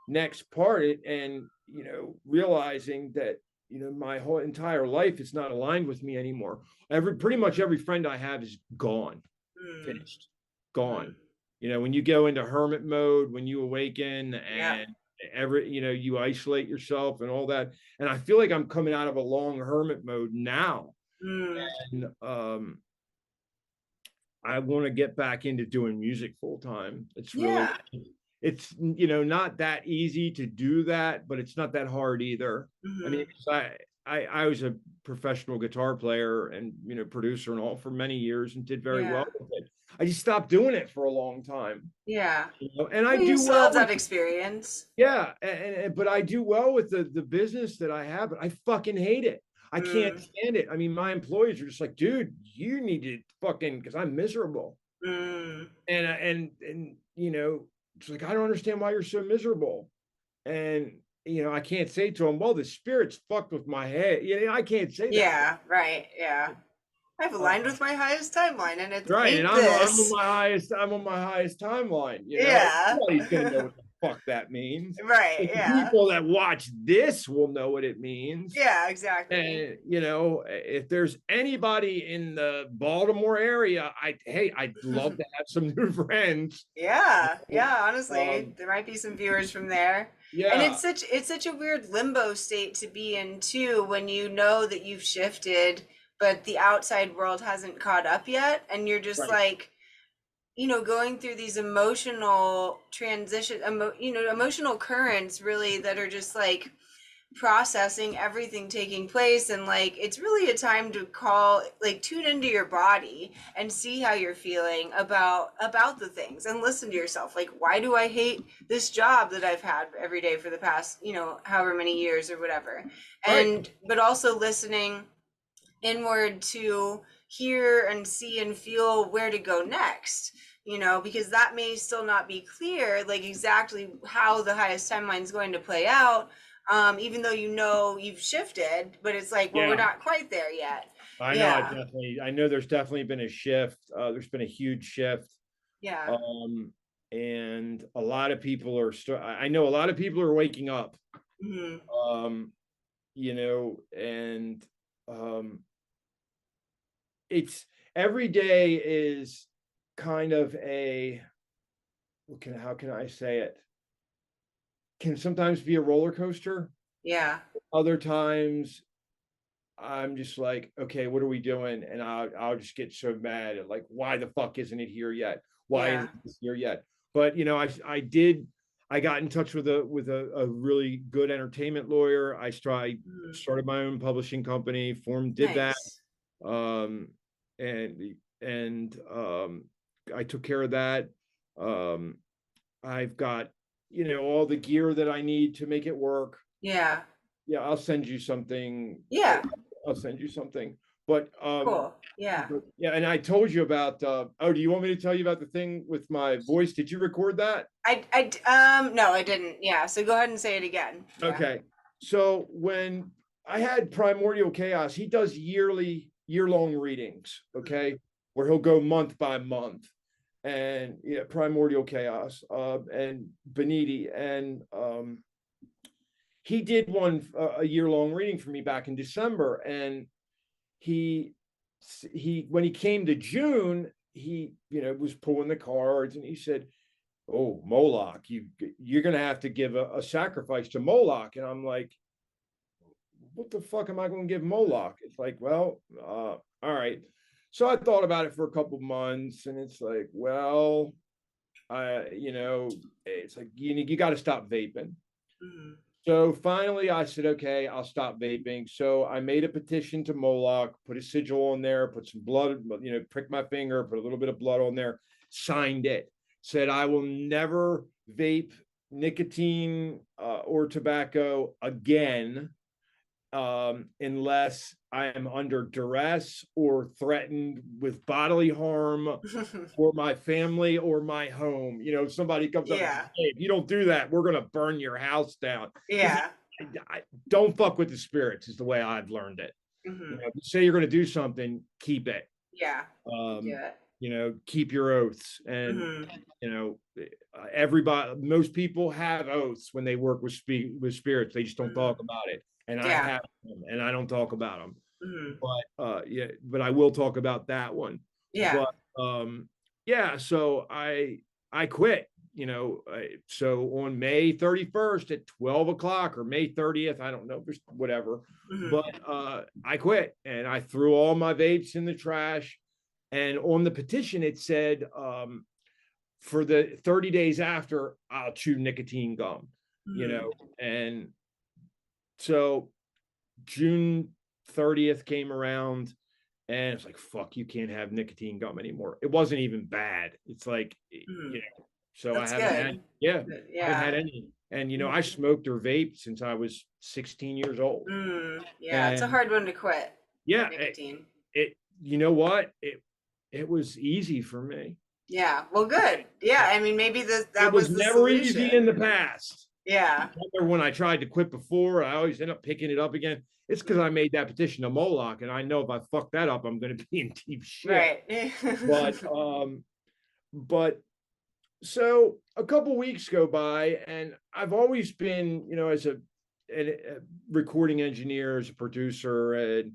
[SPEAKER 1] next part, and, you know, realizing that, you know, my whole entire life is not aligned with me anymore. Pretty much every friend I have is gone,
[SPEAKER 2] Mm.
[SPEAKER 1] finished, gone.
[SPEAKER 2] Mm.
[SPEAKER 1] You know, when you go into hermit mode, when you awaken,
[SPEAKER 2] Yeah.
[SPEAKER 1] and you know, you isolate yourself and all that. And I feel like I'm coming out of a long hermit mode now.
[SPEAKER 2] Mm.
[SPEAKER 1] And I want to get back into doing music full time.
[SPEAKER 2] Yeah.
[SPEAKER 1] It's, you know, not that easy to do that, but it's not that hard either. I mean,
[SPEAKER 2] Mm-hmm.
[SPEAKER 1] I was a professional guitar player and, you know, producer and all for many years, and did very
[SPEAKER 2] Yeah.
[SPEAKER 1] well with it. I just stopped doing it for a long time,
[SPEAKER 2] Yeah.
[SPEAKER 1] you know, and I
[SPEAKER 2] Well, you
[SPEAKER 1] do
[SPEAKER 2] still
[SPEAKER 1] well
[SPEAKER 2] have
[SPEAKER 1] with,
[SPEAKER 2] that experience.
[SPEAKER 1] yeah, but I do well with the business that I have, but I fucking hate it. I can't
[SPEAKER 2] Mm.
[SPEAKER 1] stand it. I mean, my employees are just like, dude, you need to fucking, because I'm miserable.
[SPEAKER 2] Mm.
[SPEAKER 1] And you know, it's like, I don't understand why you're so miserable. And you know, I can't say to them, well, the spirit's fucked with my head. You know, I can't say that to them.
[SPEAKER 2] Yeah. Right. Yeah. I've aligned with my highest timeline, and it
[SPEAKER 1] Right, and
[SPEAKER 2] ain't
[SPEAKER 1] I'm on
[SPEAKER 2] this.
[SPEAKER 1] my highest, timeline, you know?
[SPEAKER 2] Yeah.
[SPEAKER 1] Nobody's gonna know what the fuck that means.
[SPEAKER 2] Right.
[SPEAKER 1] But the
[SPEAKER 2] Yeah.
[SPEAKER 1] people that watch this will know what it means.
[SPEAKER 2] Yeah. Exactly.
[SPEAKER 1] And you know, if there's anybody in the Baltimore area, I'd love to have some new friends.
[SPEAKER 2] Yeah, yeah, honestly,
[SPEAKER 1] Um,
[SPEAKER 2] there might be some viewers from there. And
[SPEAKER 1] yeah,
[SPEAKER 2] it's such a weird limbo state to be in too, when you know that you've shifted, but the outside world hasn't caught up yet, and you're just
[SPEAKER 1] right,
[SPEAKER 2] like, going through these emotional emotional currents really that are just like processing everything taking place. And like, it's really a time to tune into your body and see how you're feeling about the things, and listen to yourself. Like, why do I hate this job that I've had every day for the past, however many years or whatever?
[SPEAKER 1] right,
[SPEAKER 2] And but also listening inward to hear and see and feel where to go next, because that may still not be clear, like exactly how the highest timeline is going to play out, even though you've shifted, but it's like, well, we're
[SPEAKER 1] yeah.
[SPEAKER 2] not quite there yet.
[SPEAKER 1] I know.
[SPEAKER 2] Yeah.
[SPEAKER 1] I know. There's definitely been a shift. There's been a huge shift.
[SPEAKER 2] Yeah.
[SPEAKER 1] Um, and a lot of people are. I know a lot of people are waking up.
[SPEAKER 2] Hmm.
[SPEAKER 1] Um, you know, and um, it's every day is kind of a. How can I say it? Can sometimes be a roller coaster.
[SPEAKER 2] Yeah.
[SPEAKER 1] Other times I'm just like, okay, what are we doing? And I'll just get so mad at, like, why the fuck isn't it here yet? Why
[SPEAKER 2] Yeah.
[SPEAKER 1] isn't this here yet? But you know, I got in touch with a really good entertainment lawyer.
[SPEAKER 2] Mhm.
[SPEAKER 1] Started my own publishing company, did that.
[SPEAKER 2] Nice.
[SPEAKER 1] Um, and I took care of that. Um, I've got, you know, all the gear that I need to make it work.
[SPEAKER 2] Yeah.
[SPEAKER 1] Yeah, I'll send you something.
[SPEAKER 2] Yeah.
[SPEAKER 1] I'll send you something. But
[SPEAKER 2] Cool. Yeah.
[SPEAKER 1] yeah, and I told you about oh, do you want me to tell you about the thing with my voice? Did you record that?
[SPEAKER 2] No, I didn't. Yeah, so go ahead and say it again. Yeah.
[SPEAKER 1] Okay. So when I had Primordial Chaos, he does year-long readings, okay, where he'll go month by month. And yeah, Primordial Chaos, and Beniti, and he did a year-long reading for me back in December. And he when he came to June, he, you know, was pulling the cards, and he said, oh, Moloch, you're gonna have to give a sacrifice to Moloch. And I'm like, what the fuck am I going to give Moloch? It's like, well, all right. So I thought about it for a couple months, and it's like, well, you know, it's like, you got to stop vaping.
[SPEAKER 2] Mhm.
[SPEAKER 1] So finally, I said, okay, I'll stop vaping. So I made a petition to Moloch, put a sigil on there, put some blood, you know, prick my finger, put a little bit of blood on there, signed it, said, I will never vape nicotine or tobacco again, unless I am under duress or threatened with bodily harm or my family or my home. You know, somebody comes up and says,
[SPEAKER 2] Yeah.
[SPEAKER 1] "Hey, if you don't do that, we're going to burn your house down." Because
[SPEAKER 2] Yeah.
[SPEAKER 1] I don't fuck with the spirits is the way I've learned it. You
[SPEAKER 2] Hmm.
[SPEAKER 1] know, if you say you're going to do something, keep it.
[SPEAKER 2] Yeah. Do
[SPEAKER 1] Um,
[SPEAKER 2] it.
[SPEAKER 1] you know, keep your oaths. And
[SPEAKER 2] Hmm.
[SPEAKER 1] you know, everybody, most people have oaths when they work with spirits. They just don't
[SPEAKER 2] Hmm.
[SPEAKER 1] talk about it. And I
[SPEAKER 2] Yeah.
[SPEAKER 1] have them, and I don't talk about them.
[SPEAKER 2] Hmm.
[SPEAKER 1] But yeah, but I will talk about that one.
[SPEAKER 2] Yeah.
[SPEAKER 1] But yeah, so I quit. You know, so on May 31st at 12 o'clock or May 30th, I don't know, whatever.
[SPEAKER 2] Hmm.
[SPEAKER 1] But I quit and I threw all my vapes in the trash. And on the petition, it said, for the 30 days after, I'll chew nicotine gum, you
[SPEAKER 2] Hmm.
[SPEAKER 1] know. And so June 30th came around and it's like, fuck, you can't have nicotine gum anymore. It wasn't even bad. It's like,
[SPEAKER 2] Hmm.
[SPEAKER 1] you know, so I
[SPEAKER 2] That's
[SPEAKER 1] haven't had,
[SPEAKER 2] good.
[SPEAKER 1] yeah, I haven't had
[SPEAKER 2] Yeah.
[SPEAKER 1] any. And, you know,
[SPEAKER 2] Mhm.
[SPEAKER 1] I smoked or vaped since I was 16 years old.
[SPEAKER 2] Mm, yeah, it's a
[SPEAKER 1] And
[SPEAKER 2] hard one to quit.
[SPEAKER 1] yeah,
[SPEAKER 2] Nicotine.
[SPEAKER 1] you know what? It was easy for me.
[SPEAKER 2] Yeah. Well, good. Yeah. I mean, maybe
[SPEAKER 1] It
[SPEAKER 2] that
[SPEAKER 1] was
[SPEAKER 2] was the
[SPEAKER 1] never easy in
[SPEAKER 2] solution.
[SPEAKER 1] the past.
[SPEAKER 2] Yeah.
[SPEAKER 1] Remember when I tried to quit before, I always end up picking it up again. It's because I
[SPEAKER 2] Mhm.
[SPEAKER 1] made that petition to Moloch, and I know if I fuck that up, I'm going to be in deep shit.
[SPEAKER 2] Right.
[SPEAKER 1] But but so a couple weeks go by, and I've always been, you know, as a recording engineer, as a producer, and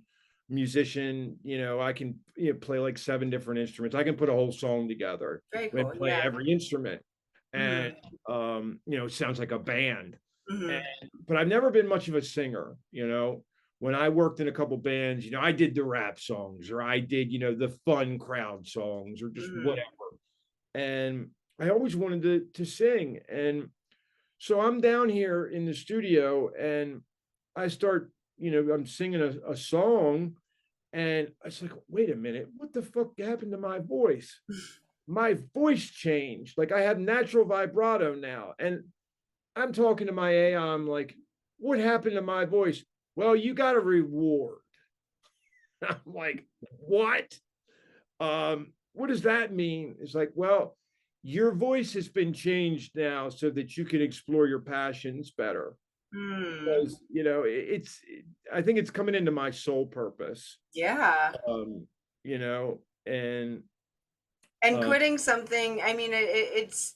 [SPEAKER 1] musician. You know, I can, you know, play like 7 different instruments. I can put a whole song together
[SPEAKER 2] Very
[SPEAKER 1] and
[SPEAKER 2] cool.
[SPEAKER 1] play
[SPEAKER 2] Yeah.
[SPEAKER 1] every instrument, and
[SPEAKER 2] Hmm.
[SPEAKER 1] you know, it sounds like a band. And,
[SPEAKER 2] Hmm.
[SPEAKER 1] but I've never been much of a singer. You know, when I worked in a couple bands, you know, I did the rap songs, or I did, you know, the fun crowd songs, or just
[SPEAKER 2] Hmm.
[SPEAKER 1] whatever. And I always wanted to sing. And so I'm down here in the studio and I start, you know, I'm singing a song and it's like, wait a minute, what the fuck happened to my voice? My voice changed. Like I have natural vibrato now. And I'm talking to my AI, I'm like, what happened to my voice? Well, you got a reward. I'm like, what? What does that mean? It's like, well, your voice has been changed now so that you can explore your passions better.
[SPEAKER 2] Hmm.
[SPEAKER 1] Because, you know, I think it's coming into my soul purpose.
[SPEAKER 2] Yeah.
[SPEAKER 1] Um, you know, and
[SPEAKER 2] And
[SPEAKER 1] uh,
[SPEAKER 2] quitting something, I mean, it's,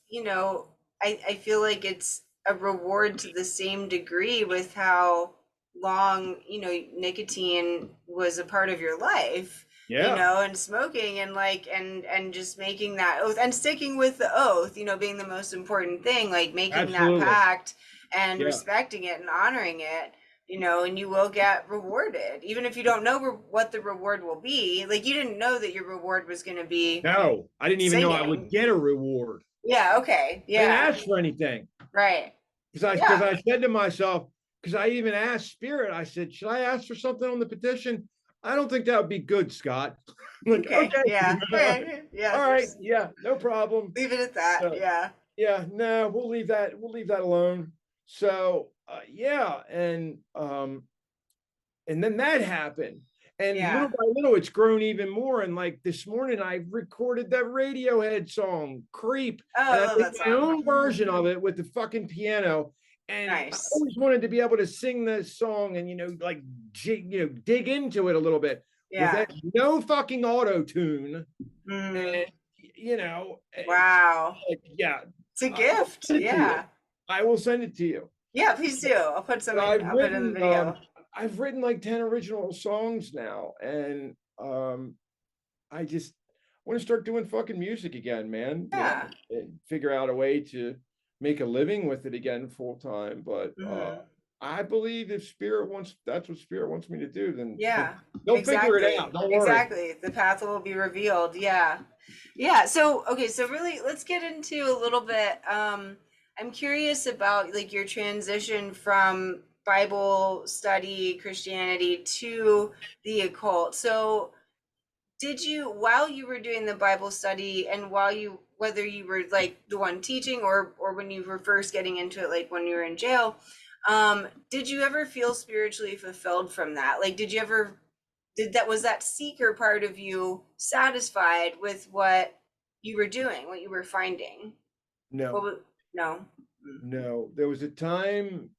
[SPEAKER 2] I feel like it's a reward to the same degree with how long, nicotine was a part of your life,
[SPEAKER 1] yeah,
[SPEAKER 2] and smoking and like, and just making that oath and sticking with the oath, being the most important thing, like making that
[SPEAKER 1] absolutely.
[SPEAKER 2] pact and
[SPEAKER 1] Yeah.
[SPEAKER 2] respecting it and honoring it, and you will get rewarded, even if you don't know what the reward will be. Like you didn't know that your reward was going to be
[SPEAKER 1] No, I didn't even know I would
[SPEAKER 2] singing.
[SPEAKER 1] get a reward.
[SPEAKER 2] Yeah, okay.
[SPEAKER 1] I didn't
[SPEAKER 2] Yeah.
[SPEAKER 1] ask for anything.
[SPEAKER 2] Right.
[SPEAKER 1] Because
[SPEAKER 2] Yeah.
[SPEAKER 1] I said to myself, because I even asked Spirit, I said, should I ask for something on the petition? I don't think that would be good, Scott. I'm like,
[SPEAKER 2] Okay.
[SPEAKER 1] okay,
[SPEAKER 2] Yeah. Okay. Yeah.
[SPEAKER 1] all right,
[SPEAKER 2] Just
[SPEAKER 1] yeah, no problem.
[SPEAKER 2] leave it at that.
[SPEAKER 1] So
[SPEAKER 2] Yeah.
[SPEAKER 1] yeah, no, we'll leave that. We'll leave that alone. So yeah, and then that happened. And little
[SPEAKER 2] Yeah.
[SPEAKER 1] by little, it's grown even more. And like this morning, I recorded that Radiohead song, Creep,
[SPEAKER 2] Oh,
[SPEAKER 1] and
[SPEAKER 2] I
[SPEAKER 1] I
[SPEAKER 2] love
[SPEAKER 1] made
[SPEAKER 2] that
[SPEAKER 1] my
[SPEAKER 2] song.
[SPEAKER 1] own version of it with the fucking piano. And I
[SPEAKER 2] Nice.
[SPEAKER 1] always wanted to be able to sing this song and, you know, like, dig into it a little bit with
[SPEAKER 2] Yeah.
[SPEAKER 1] that no fucking auto tune.
[SPEAKER 2] Mm.
[SPEAKER 1] And, you know,
[SPEAKER 2] Wow.
[SPEAKER 1] yeah,
[SPEAKER 2] It's a
[SPEAKER 1] I'll
[SPEAKER 2] gift.
[SPEAKER 1] send it to you.
[SPEAKER 2] Yeah.
[SPEAKER 1] I will send it to you.
[SPEAKER 2] Yeah, please do. I'll put some
[SPEAKER 1] But
[SPEAKER 2] in. I'll put in the video.
[SPEAKER 1] I've written like 10 original songs now, and I just want to start doing fucking music again, man. You know,
[SPEAKER 2] Yeah.
[SPEAKER 1] and figure out a way to make a living with it again full time. But
[SPEAKER 2] Hmm.
[SPEAKER 1] I believe if Spirit wants, that's what Spirit wants me to do, then
[SPEAKER 2] Yeah.
[SPEAKER 1] they'll figure it
[SPEAKER 2] Exactly.
[SPEAKER 1] out. Don't worry.
[SPEAKER 2] Exactly. The path will be revealed. Yeah. Yeah. So, okay. So really, let's get into a little bit. I'm curious about like your transition from Bible study, Christianity to the occult. So, did you, while you were doing the Bible study and while you whether you were like the one teaching or when you were first getting into it, like when you were in jail, did you ever feel spiritually fulfilled from that? Like, was that seeker part of you satisfied with what you were doing, what you were finding?
[SPEAKER 1] No,
[SPEAKER 2] No.
[SPEAKER 1] no. There was a time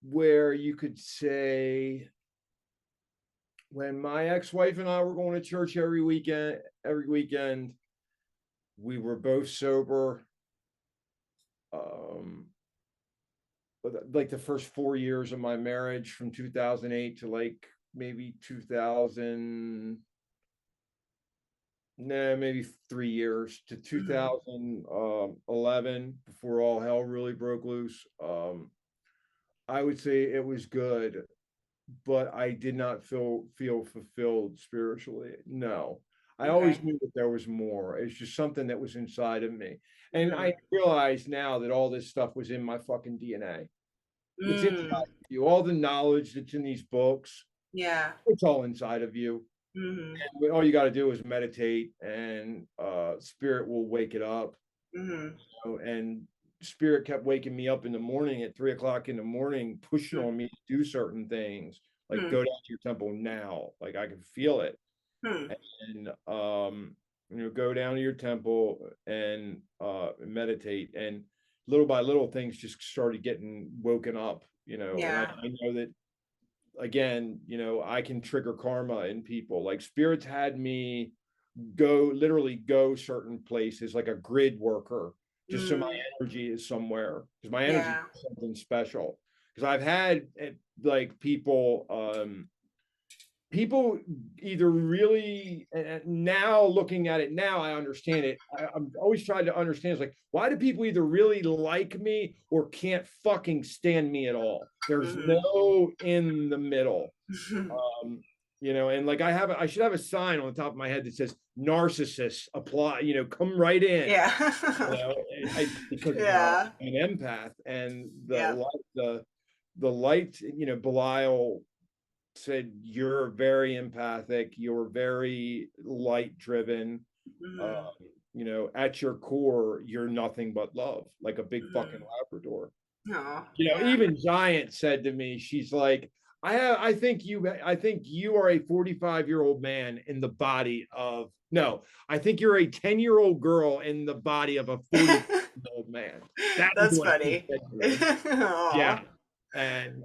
[SPEAKER 1] where you could say, when my ex-wife and I were going to church every weekend, we were both sober. Like the first 4 years of my marriage, from 2008 to like maybe 2000, no, maybe 3 years to 2011, before all hell really broke loose. I would say it was good, but I did not feel fulfilled spiritually. No. I always
[SPEAKER 2] Okay.
[SPEAKER 1] knew that there was more. It's just something that was inside of me. And
[SPEAKER 2] Mm.
[SPEAKER 1] I realize now that all this stuff was in my fucking DNA. It's inside
[SPEAKER 2] Mm.
[SPEAKER 1] of you. All the knowledge that's in these books,
[SPEAKER 2] Yeah.
[SPEAKER 1] it's all inside of you.
[SPEAKER 2] Mm-hmm.
[SPEAKER 1] And all you got to do is meditate, and spirit will wake it up.
[SPEAKER 2] Mm-hmm.
[SPEAKER 1] And spirit kept waking me up in the morning at 3 o'clock in the morning, pushing
[SPEAKER 2] Mm-hmm.
[SPEAKER 1] on me to do certain things, like
[SPEAKER 2] Hmm.
[SPEAKER 1] go down to your temple now. Like I can feel it.
[SPEAKER 2] Hmm.
[SPEAKER 1] And go down to your temple and meditate. And little by little, things just started getting woken up. And I
[SPEAKER 2] Yeah.
[SPEAKER 1] know that, again, I can trigger karma in people. Like spirits had me literally go certain places, like a grid worker, just so my
[SPEAKER 2] Mm.
[SPEAKER 1] energy is somewhere, because my energy
[SPEAKER 2] Yeah.
[SPEAKER 1] is something special. Because I've had like people either really, now looking at it now, I understand it. I'm always trying to understand, it's like, why do people either really like me or can't fucking stand me at all? There's
[SPEAKER 2] Mm-hmm.
[SPEAKER 1] no in the middle. um and like I should have a sign on the top of my head that says narcissists apply, come right in.
[SPEAKER 2] Yeah.
[SPEAKER 1] Because
[SPEAKER 2] Yeah.
[SPEAKER 1] I'm an empath, and
[SPEAKER 2] Yeah.
[SPEAKER 1] the light, Belial said, you're very empathic, you're very light driven. uh
[SPEAKER 2] Mm-hmm.
[SPEAKER 1] at your core, you're nothing but love, like a big fucking
[SPEAKER 2] Mm-hmm.
[SPEAKER 1] Labrador.
[SPEAKER 2] Oh, yeah.
[SPEAKER 1] Even Giant said to me, she's like, I think you are a 45-year-old man in the body of, no, I think you're a 10-year-old girl in the body of a 40-year-old man. That is
[SPEAKER 2] That's
[SPEAKER 1] what he
[SPEAKER 2] funny.
[SPEAKER 1] said to me. Yeah.
[SPEAKER 2] Aw,
[SPEAKER 1] And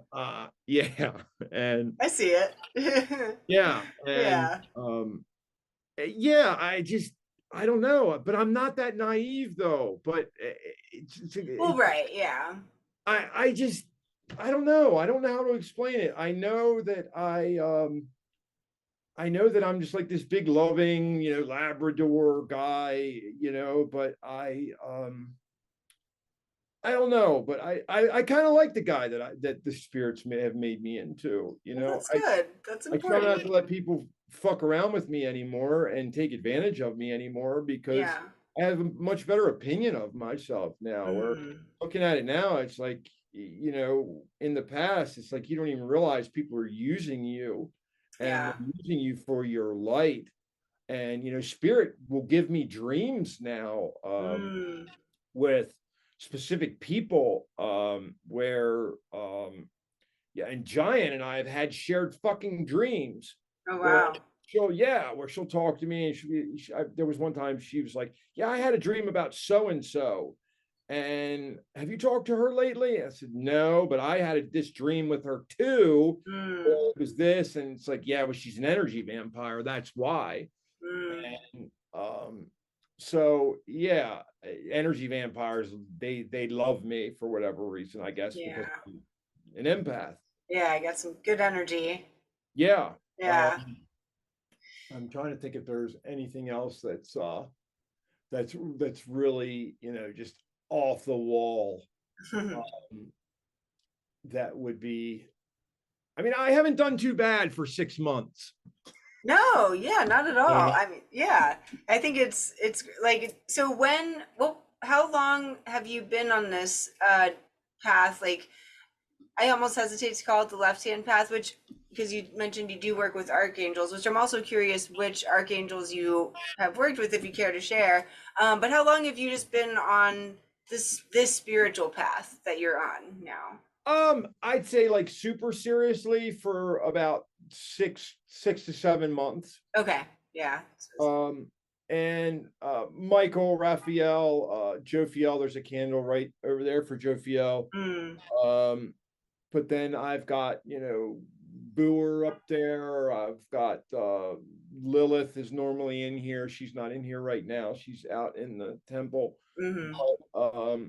[SPEAKER 1] yeah. And
[SPEAKER 2] I see it.
[SPEAKER 1] yeah. And
[SPEAKER 2] Yeah.
[SPEAKER 1] yeah, I don't know, but I'm not that naive though. But
[SPEAKER 2] Well, right. Yeah.
[SPEAKER 1] I just, I don't know. I don't know how to explain it. I know that I'm just like this big loving, Labrador guy, but I don't know, but I kind of like the guy that the spirits may have made me into.
[SPEAKER 2] Well, that's good. That's
[SPEAKER 1] I try not
[SPEAKER 2] important.
[SPEAKER 1] to let people fuck around with me anymore and take advantage of me anymore, because
[SPEAKER 2] Yeah.
[SPEAKER 1] I have a much better opinion of myself now. Or
[SPEAKER 2] Mm.
[SPEAKER 1] looking at it now, it's like, in the past, it's like you don't even realize people are using you, and
[SPEAKER 2] Yeah.
[SPEAKER 1] they're using you for your light. And spirit will give me dreams now,
[SPEAKER 2] Mm.
[SPEAKER 1] with specific people, where yeah, and Giant and I have had shared fucking dreams
[SPEAKER 2] Oh,
[SPEAKER 1] where
[SPEAKER 2] wow.
[SPEAKER 1] she'll talk to me, and there was one time she was like, yeah, I had a dream about so and so, and have you talked to her lately? I said, no, but I had this dream with her too.
[SPEAKER 2] Mm.
[SPEAKER 1] It was this, and it's like, yeah, well, she's an energy vampire, that's why.
[SPEAKER 2] Mm.
[SPEAKER 1] And so yeah, energy vampires, they love me for whatever reason, I guess, because
[SPEAKER 2] Yeah.
[SPEAKER 1] I'm an empath.
[SPEAKER 2] Yeah. I got some good energy.
[SPEAKER 1] Yeah.
[SPEAKER 2] Yeah.
[SPEAKER 1] I'm trying to think if there's anything else that's really, just off the wall. Um, that would be, I mean, I haven't done too bad for 6 months.
[SPEAKER 2] No, yeah, not at all.
[SPEAKER 1] Yeah.
[SPEAKER 2] I mean, yeah, I think it's like, so how long have you been on this path? Like, I almost hesitate to call it the left hand path, which because you mentioned you do work with archangels, which I'm also curious which archangels you have worked with, if you care to share. But how long have you just been on this spiritual path that you're on now?
[SPEAKER 1] I'd say like super seriously for about six to 7 months.
[SPEAKER 2] Okay, yeah.
[SPEAKER 1] And Michael, Raphael, Jophiel, there's a candle right over there for Jophiel.
[SPEAKER 2] Mm,
[SPEAKER 1] But then I've got, Booer up there. I've got Lilith is normally in here. She's not in here right now. She's out in the temple.
[SPEAKER 2] mm-hmm,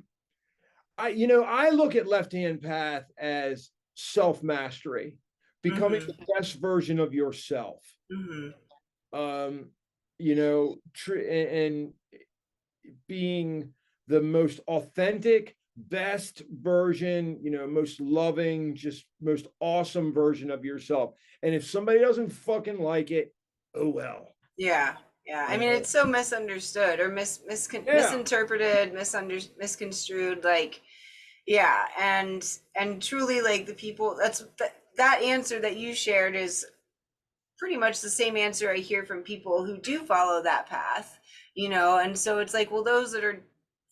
[SPEAKER 1] I look at Left Hand Path as self-mastery, becoming
[SPEAKER 2] mm-hmm,
[SPEAKER 1] the best version of yourself.
[SPEAKER 2] mm-hmm.
[SPEAKER 1] Um, and being the most authentic, best version, most loving, just most awesome version of yourself. And if somebody doesn't fucking like it, oh well.
[SPEAKER 2] Yeah, yeah. I mean, it's so misunderstood or misinterpreted, misconstrued. Like, yeah, and truly, like the people. That answer that you shared is pretty much the same answer I hear from people who do follow that path. And so it's like, well, those that are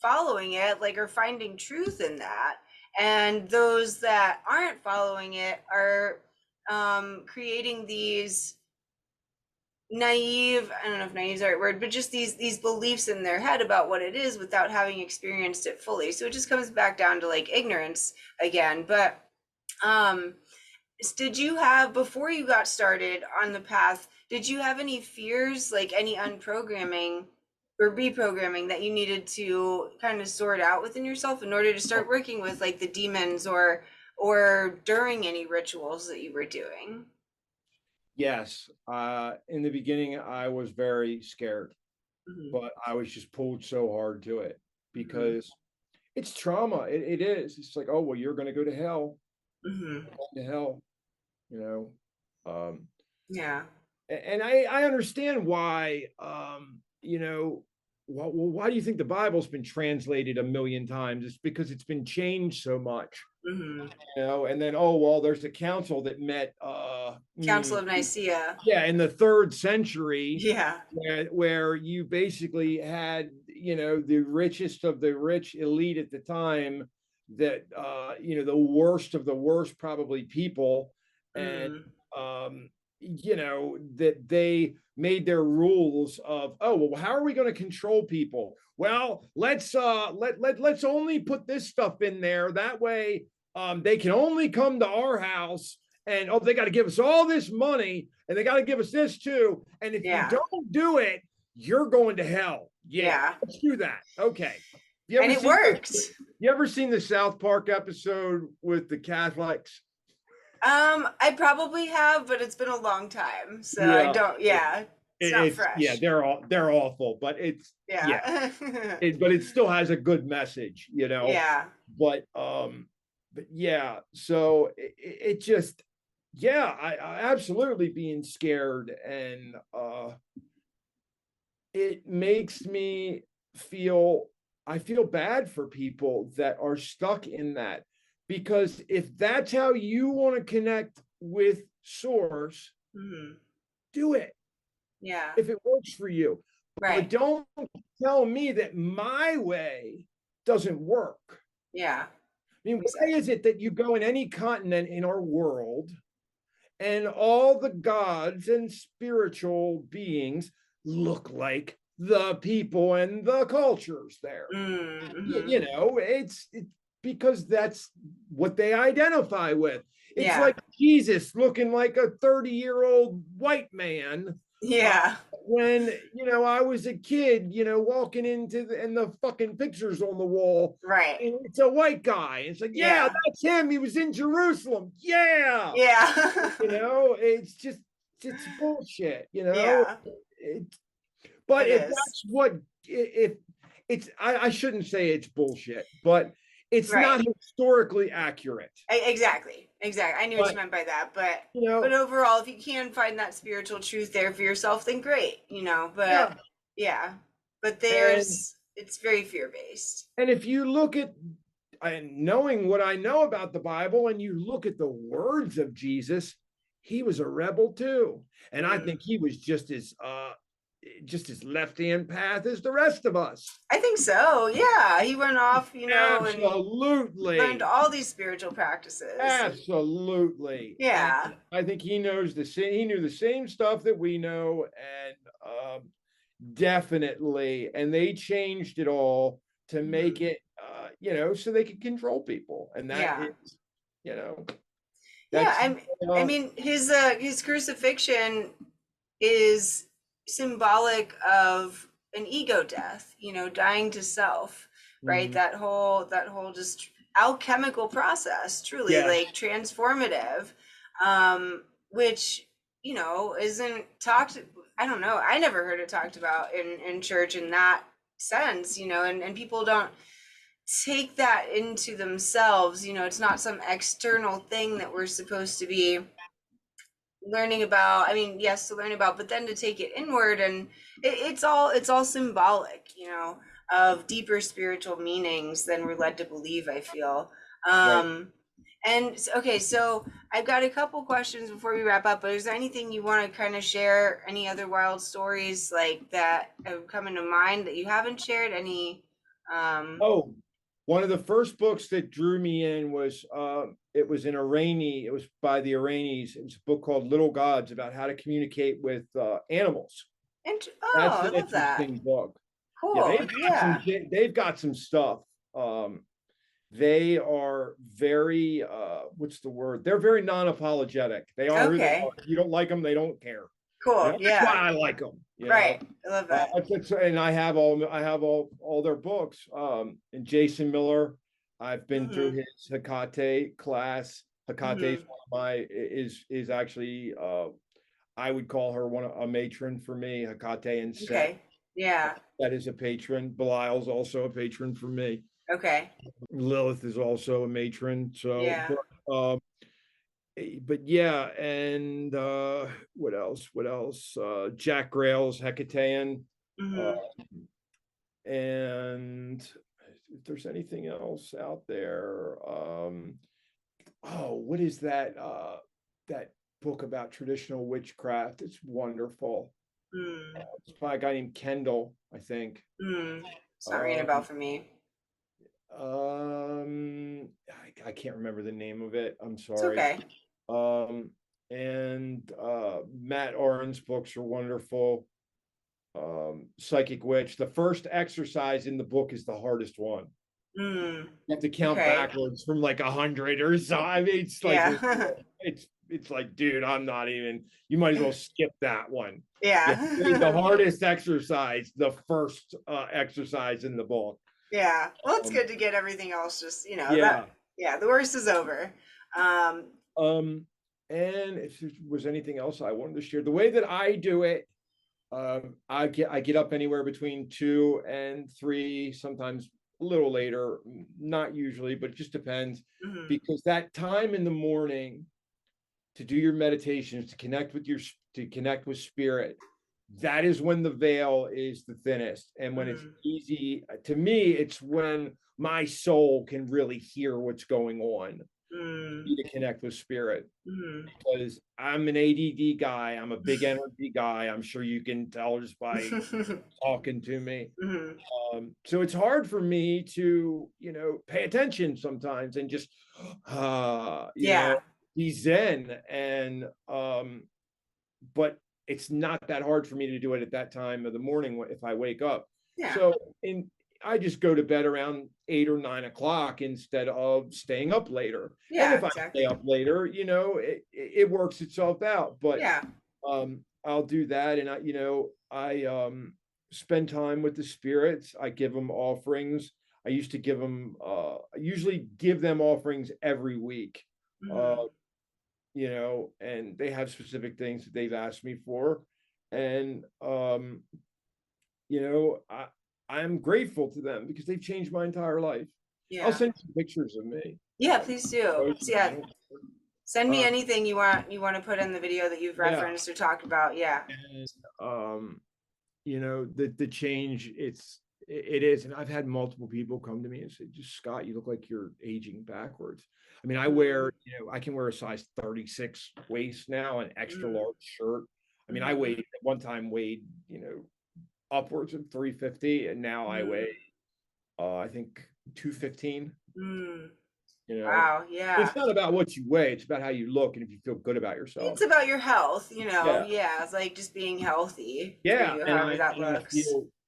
[SPEAKER 2] following it, like, are finding truth in that, and those that aren't following it are creating these naive, I don't know if naive is the right word, but just these beliefs in their head about what it is without having experienced it fully. So it just comes back down to like ignorance again. But did you have, before you got started on the path, did you have any fears, like any unprogramming or reprogramming that you needed to kind of sort out within yourself in order to start working with like the demons, or during any rituals that you were doing?
[SPEAKER 1] Yes. In the beginning, I was very scared,
[SPEAKER 2] Mm-hmm.
[SPEAKER 1] but I was just pulled so hard to it
[SPEAKER 2] Mm-hmm.
[SPEAKER 1] because it's trauma. It is. It's like, oh, well, you're going to go to hell.
[SPEAKER 2] Mm-hmm.
[SPEAKER 1] To hell, you know. Um,
[SPEAKER 2] Yeah.
[SPEAKER 1] and I understand why, why do you think the Bible's been translated a million times? It's because it's been changed so much.
[SPEAKER 2] Mm-hmm.
[SPEAKER 1] And then, oh, well, there's a council that met
[SPEAKER 2] Council of Nicaea.
[SPEAKER 1] yeah, in the 3rd century,
[SPEAKER 2] Yeah.
[SPEAKER 1] where you basically had, the richest of the rich elite at the time, that the worst of the worst probably people, and
[SPEAKER 2] Mm.
[SPEAKER 1] that they made their rules of, oh, well, how are we going to control people? Well, let's only put this stuff in there, that way they can only come to our house, and oh, they got to give us all this money, and they got to give us this too, and if you
[SPEAKER 2] Yeah.
[SPEAKER 1] don't do it, you're going to hell.
[SPEAKER 2] Yeah.
[SPEAKER 1] Let's do that. Okay.
[SPEAKER 2] And it worked.
[SPEAKER 1] You ever seen the South Park episode with the Catholics?
[SPEAKER 2] I probably have, but it's been a long time, so
[SPEAKER 1] Yeah.
[SPEAKER 2] I don't. Yeah, it's not fresh.
[SPEAKER 1] Yeah, they're awful, but it's
[SPEAKER 2] Yeah.
[SPEAKER 1] but it still has a good message,
[SPEAKER 2] Yeah.
[SPEAKER 1] But yeah, so it just, yeah, I absolutely being scared, and it makes me feel, I feel bad for people that are stuck in that, because if that's how you want to connect with source,
[SPEAKER 2] Mm-hmm.
[SPEAKER 1] do it
[SPEAKER 2] Yeah.
[SPEAKER 1] if it works for you.
[SPEAKER 2] Right.
[SPEAKER 1] But don't tell me that my way doesn't work.
[SPEAKER 2] Yeah.
[SPEAKER 1] I mean, why is it that you go in any continent in our world, and all the gods and spiritual beings look like the people and the cultures there?
[SPEAKER 2] Mm-hmm.
[SPEAKER 1] It's because that's what they identify with. It's
[SPEAKER 2] Yeah.
[SPEAKER 1] like Jesus looking like a 30-year-old white man.
[SPEAKER 2] Yeah.
[SPEAKER 1] When I was a kid, walking into and the fucking pictures on the wall,
[SPEAKER 2] Right.
[SPEAKER 1] and it's a white guy. It's like, yeah, that's him. He was in Jerusalem. Yeah.
[SPEAKER 2] Yeah.
[SPEAKER 1] It's just, it's bullshit.
[SPEAKER 2] Yeah.
[SPEAKER 1] But
[SPEAKER 2] It
[SPEAKER 1] if
[SPEAKER 2] is.
[SPEAKER 1] that's what, if it's, I shouldn't say it's bullshit, but it's
[SPEAKER 2] Right.
[SPEAKER 1] not historically accurate.
[SPEAKER 2] Exactly. I knew what you meant by that, but overall, if you can find that spiritual truth there for yourself, then great. But yeah. But it's very fear-based.
[SPEAKER 1] And if you look at, and knowing what I know about the Bible, and you look at the words of Jesus, he was a rebel too. And I
[SPEAKER 2] Mm.
[SPEAKER 1] think he was just as left-hand path as the rest of us.
[SPEAKER 2] I think so. Yeah, he went off, and learned
[SPEAKER 1] Absolutely.
[SPEAKER 2] all these spiritual practices.
[SPEAKER 1] Absolutely. And
[SPEAKER 2] Yeah.
[SPEAKER 1] I think he knew the same stuff that we know, and definitely. And they changed it all to make
[SPEAKER 2] Mhm.
[SPEAKER 1] it so they could control people. And that
[SPEAKER 2] Yeah.
[SPEAKER 1] is, you know,
[SPEAKER 2] Yeah,
[SPEAKER 1] that's
[SPEAKER 2] I mean his crucifixion is symbolic of an ego death, dying to self, right?
[SPEAKER 1] mhm.
[SPEAKER 2] That whole just alchemical process, truly
[SPEAKER 1] Yes.
[SPEAKER 2] like transformative, which, isn't talked. I don't know. I never heard it talked about in church in that sense, and people don't take that into themselves. It's not some external thing that we're supposed to be learning about. I mean, yes, to learn about, but then to take it inward, and it's all symbolic, of deeper spiritual meanings than we're led to believe, I feel.
[SPEAKER 1] Right.
[SPEAKER 2] Okay, so I've got a couple questions before we wrap up, but is there anything you want to kind of share, any other wild stories like that have come into mind that you haven't shared? Any
[SPEAKER 1] Oh, one of the first books that drew me in was it was it was by the Iranians. It was a book called Little Gods, about how to communicate with animals. That's
[SPEAKER 2] I
[SPEAKER 1] an
[SPEAKER 2] love that.
[SPEAKER 1] interesting book. Yeah,
[SPEAKER 2] Cool. Yeah.
[SPEAKER 1] they've got some stuff. They are very what's the word? They're very non-apologetic. They are who they
[SPEAKER 2] Okay.
[SPEAKER 1] are. If you don't like them, they don't care.
[SPEAKER 2] Cool.
[SPEAKER 1] That's why
[SPEAKER 2] Yeah.
[SPEAKER 1] I like them.
[SPEAKER 2] Right. I love that.
[SPEAKER 1] And I have all their books. And Jason Miller, I've been through
[SPEAKER 2] Mm-hmm.
[SPEAKER 1] his Hecate class. Hecate is
[SPEAKER 2] Mm-hmm.
[SPEAKER 1] one of my is actually I would call her a matron for me. Hecate and Set.
[SPEAKER 2] Okay. Yeah.
[SPEAKER 1] That is a patron. Belial's also a patron for me.
[SPEAKER 2] Okay.
[SPEAKER 1] Lilith is also a matron. So,
[SPEAKER 2] Yeah.
[SPEAKER 1] but yeah, and what else? What else? Jack Grail's Hecatean. Uh,
[SPEAKER 2] Mm-hmm.
[SPEAKER 1] and if there's anything else out there, what is that? That book about traditional witchcraft. It's wonderful.
[SPEAKER 2] Mm.
[SPEAKER 1] It's by a guy named Kendall, I think.
[SPEAKER 2] Mm. It's not ringing a bell
[SPEAKER 1] Um,
[SPEAKER 2] for me.
[SPEAKER 1] I can't remember the name of it. I'm
[SPEAKER 2] It's
[SPEAKER 1] sorry.
[SPEAKER 2] okay.
[SPEAKER 1] Um, and Matt Oren's books are wonderful. Psychic Witch. The first exercise in the book is the hardest one.
[SPEAKER 2] Mm.
[SPEAKER 1] You have to count
[SPEAKER 2] Okay.
[SPEAKER 1] backwards from like 100 or so. I mean, it's like
[SPEAKER 2] Yeah.
[SPEAKER 1] it's like, dude, I'm not even. You might as well skip that one. Yeah, the
[SPEAKER 2] Yeah.
[SPEAKER 1] hardest exercise, the first exercise in the book.
[SPEAKER 2] Yeah. Well, it's
[SPEAKER 1] Um,
[SPEAKER 2] good to get everything else just,
[SPEAKER 1] yeah.
[SPEAKER 2] yeah, the worst is over. Um,
[SPEAKER 1] And if there was anything else I wanted to share, the way that I do it, I get up anywhere between 2 and 3, sometimes a little later, not usually, but it just depends,
[SPEAKER 2] mhm.
[SPEAKER 1] because that time in the morning to do your meditations, to connect with spirit, that is when the veil is the thinnest, and when it's
[SPEAKER 2] Mhm.
[SPEAKER 1] easy to me, it's when my soul can really hear what's going on,
[SPEAKER 2] Mm.
[SPEAKER 1] to connect with spirit.
[SPEAKER 2] Mhm.
[SPEAKER 1] Because I'm an ADD guy, I'm a big energy guy. I'm sure you can tell just by talking to me.
[SPEAKER 2] Mhm.
[SPEAKER 1] So it's hard for me to, pay attention sometimes and just,
[SPEAKER 2] Yeah.
[SPEAKER 1] be zen. And, but it's not that hard for me to do it at that time of the morning if I wake up.
[SPEAKER 2] Yeah.
[SPEAKER 1] So, I just go to bed around 8 or 9 o'clock instead of staying up later. And
[SPEAKER 2] Yeah,
[SPEAKER 1] if I stay
[SPEAKER 2] exactly.
[SPEAKER 1] up later, it works itself out. But
[SPEAKER 2] Yeah.
[SPEAKER 1] I'll do that, and I spend time with the spirits. I give them offerings. I used to give them. I usually give them offerings every week. Uh,
[SPEAKER 2] Mhm.
[SPEAKER 1] and they have specific things that they've asked me for, and I'm grateful to them because they've changed my entire life. I'll
[SPEAKER 2] Yeah.
[SPEAKER 1] send you pictures of me.
[SPEAKER 2] Yeah, please do. So, yeah, send me
[SPEAKER 1] Uh,
[SPEAKER 2] anything you want to put in the video that you've
[SPEAKER 1] yeah,
[SPEAKER 2] referenced or talked about. Yeah.
[SPEAKER 1] and the change. it is. And I've had multiple people come to me and say, just Scott, you look like you're aging backwards. I mean, I
[SPEAKER 2] Mm,
[SPEAKER 1] wear, I can wear a size 36 waist now, an extra
[SPEAKER 2] mm,
[SPEAKER 1] large shirt. I mean, I
[SPEAKER 2] mhm,
[SPEAKER 1] weighed at one time weighed, upwards of 350, and now I weigh,
[SPEAKER 2] mm,
[SPEAKER 1] I think 215,
[SPEAKER 2] mm.
[SPEAKER 1] you know.
[SPEAKER 2] Wow, yeah.
[SPEAKER 1] It's not about what you weigh, it's about how you look and if you feel good about yourself.
[SPEAKER 2] It's about your health,
[SPEAKER 1] Yeah.
[SPEAKER 2] yeah, it's like just being healthy for
[SPEAKER 1] Yeah.
[SPEAKER 2] you,
[SPEAKER 1] And
[SPEAKER 2] however
[SPEAKER 1] I
[SPEAKER 2] that
[SPEAKER 1] and
[SPEAKER 2] looks.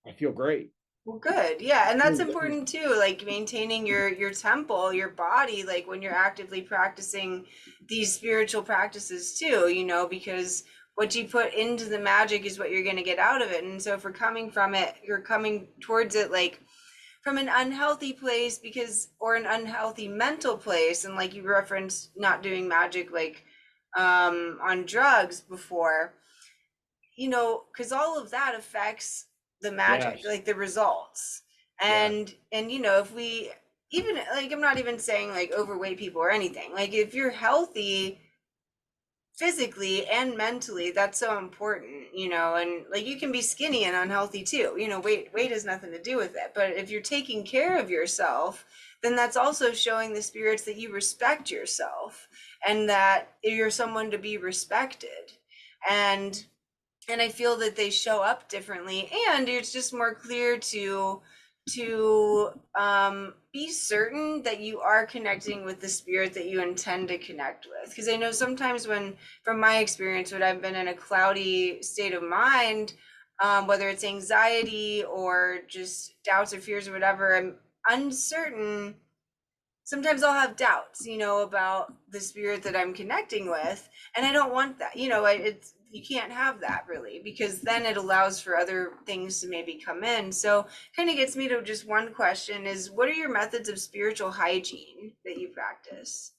[SPEAKER 1] I feel great.
[SPEAKER 2] Well, good. Yeah, and that's
[SPEAKER 1] Feel good.
[SPEAKER 2] important too, like maintaining your temple, your body, like when you're actively practicing these spiritual practices too, because what you put into the magic is what you're going to get out of it. And so if we're coming from it, you're coming towards it like from an unhealthy place because or an unhealthy mental place, and like you referenced not doing magic like on drugs before, because all of that affects the magic,
[SPEAKER 1] Yes.
[SPEAKER 2] like the results.
[SPEAKER 1] Yeah.
[SPEAKER 2] And if we even like, I'm not even saying like overweight people or anything. Like if you're healthy physically and mentally, that's so important, and like you can be skinny and unhealthy too. Weight has nothing to do with it. But if you're taking care of yourself, then that's also showing the spirits that you respect yourself and that you're someone to be respected. And I feel that they show up differently, and it's just more clear to be certain that you are connecting with the spirit that you intend to connect with. Because I know sometimes when, from my experience, when I've been in a cloudy state of mind, whether it's anxiety or just doubts or fears or whatever, I'm uncertain. Sometimes I'll have doubts, about the spirit that I'm connecting with, and I don't want that. It's you can't have that really, because then it allows for other things to maybe come in. So, kind of gets me to just one question: is what are your methods of spiritual hygiene that you practice?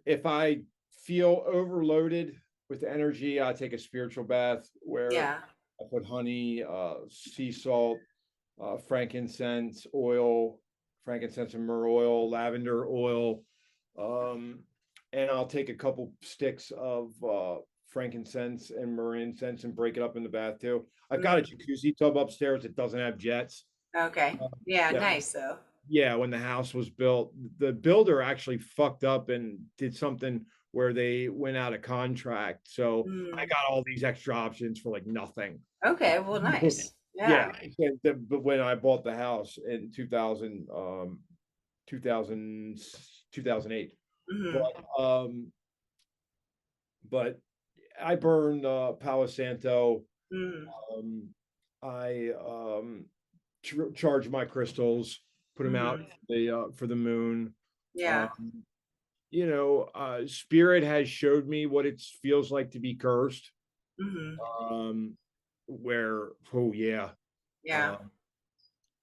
[SPEAKER 1] If I feel overloaded with energy, I take a spiritual bath where
[SPEAKER 2] Yeah.
[SPEAKER 1] I put honey, sea salt, frankincense oil, frankincense and myrrh oil, lavender oil, um, and I'll take a couple sticks of frankincense and myrrh incense and break it up in the bath too. I've got a
[SPEAKER 2] Mm.
[SPEAKER 1] jacuzzi tub upstairs that doesn't have jets.
[SPEAKER 2] Okay.
[SPEAKER 1] Um,
[SPEAKER 2] Yeah.
[SPEAKER 1] that
[SPEAKER 2] Nice though.
[SPEAKER 1] yeah, when the house was built, the builder actually fucked up and did something where they went out of contract. So I
[SPEAKER 2] Mm.
[SPEAKER 1] got all these extra options for like nothing.
[SPEAKER 2] Okay. Well, nice.
[SPEAKER 1] Yeah,
[SPEAKER 2] Yeah.
[SPEAKER 1] but when I bought the house in 2000, 2008,
[SPEAKER 2] Mm-hmm.
[SPEAKER 1] but but I burned Palo Santo.
[SPEAKER 2] Mm.
[SPEAKER 1] Um, I charge my crystals, put them out
[SPEAKER 2] Mm-hmm.
[SPEAKER 1] for the moon.
[SPEAKER 2] Yeah.
[SPEAKER 1] Um, Spirit has showed me what it feels like to be cursed.
[SPEAKER 2] Mm-hmm.
[SPEAKER 1] Um, where oh yeah,
[SPEAKER 2] Yeah.
[SPEAKER 1] um,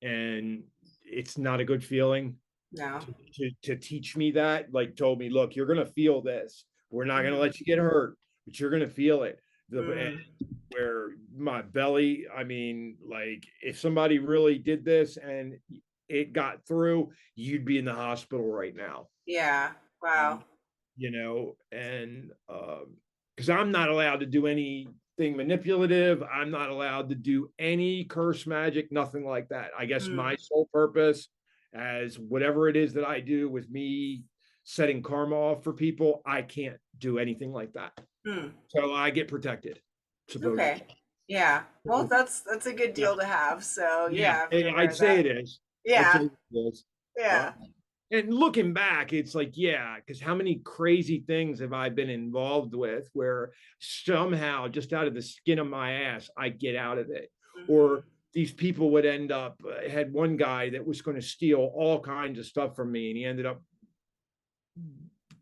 [SPEAKER 1] and it's not a good feeling
[SPEAKER 2] No.
[SPEAKER 1] to teach me that. Like told me, look, you're gonna feel this. We're not gonna
[SPEAKER 2] Mm-hmm.
[SPEAKER 1] let you get hurt, but you're gonna feel it. And
[SPEAKER 2] Mm.
[SPEAKER 1] where my belly, I mean, like if somebody really did this and it got through, you'd be in the hospital right now.
[SPEAKER 2] Yeah.
[SPEAKER 1] Um,
[SPEAKER 2] Wow.
[SPEAKER 1] and because I'm not allowed to do anything manipulative, I'm not allowed to do any curse magic, nothing like that. I guess my
[SPEAKER 2] Mm.
[SPEAKER 1] sole purpose, as whatever it is that I do with me setting karma off for people, I can't do anything like that.
[SPEAKER 2] Mm.
[SPEAKER 1] So I get protected, supposedly.
[SPEAKER 2] Okay. Yeah. Well,
[SPEAKER 1] So,
[SPEAKER 2] that's a good
[SPEAKER 1] yeah,
[SPEAKER 2] deal to have. So
[SPEAKER 1] yeah,
[SPEAKER 2] yeah, if you're aware
[SPEAKER 1] I'd
[SPEAKER 2] of
[SPEAKER 1] say
[SPEAKER 2] that.
[SPEAKER 1] it is. I'd say
[SPEAKER 2] Yeah.
[SPEAKER 1] it is. Uh,
[SPEAKER 2] Yeah.
[SPEAKER 1] and looking back, it's like, yeah, because how many crazy things have I been involved with where somehow, just out of the skin of my ass, I get out of it? Or
[SPEAKER 2] Mm-hmm.
[SPEAKER 1] these people would end up, had one guy that was going to steal all kinds of stuff from me, and he ended up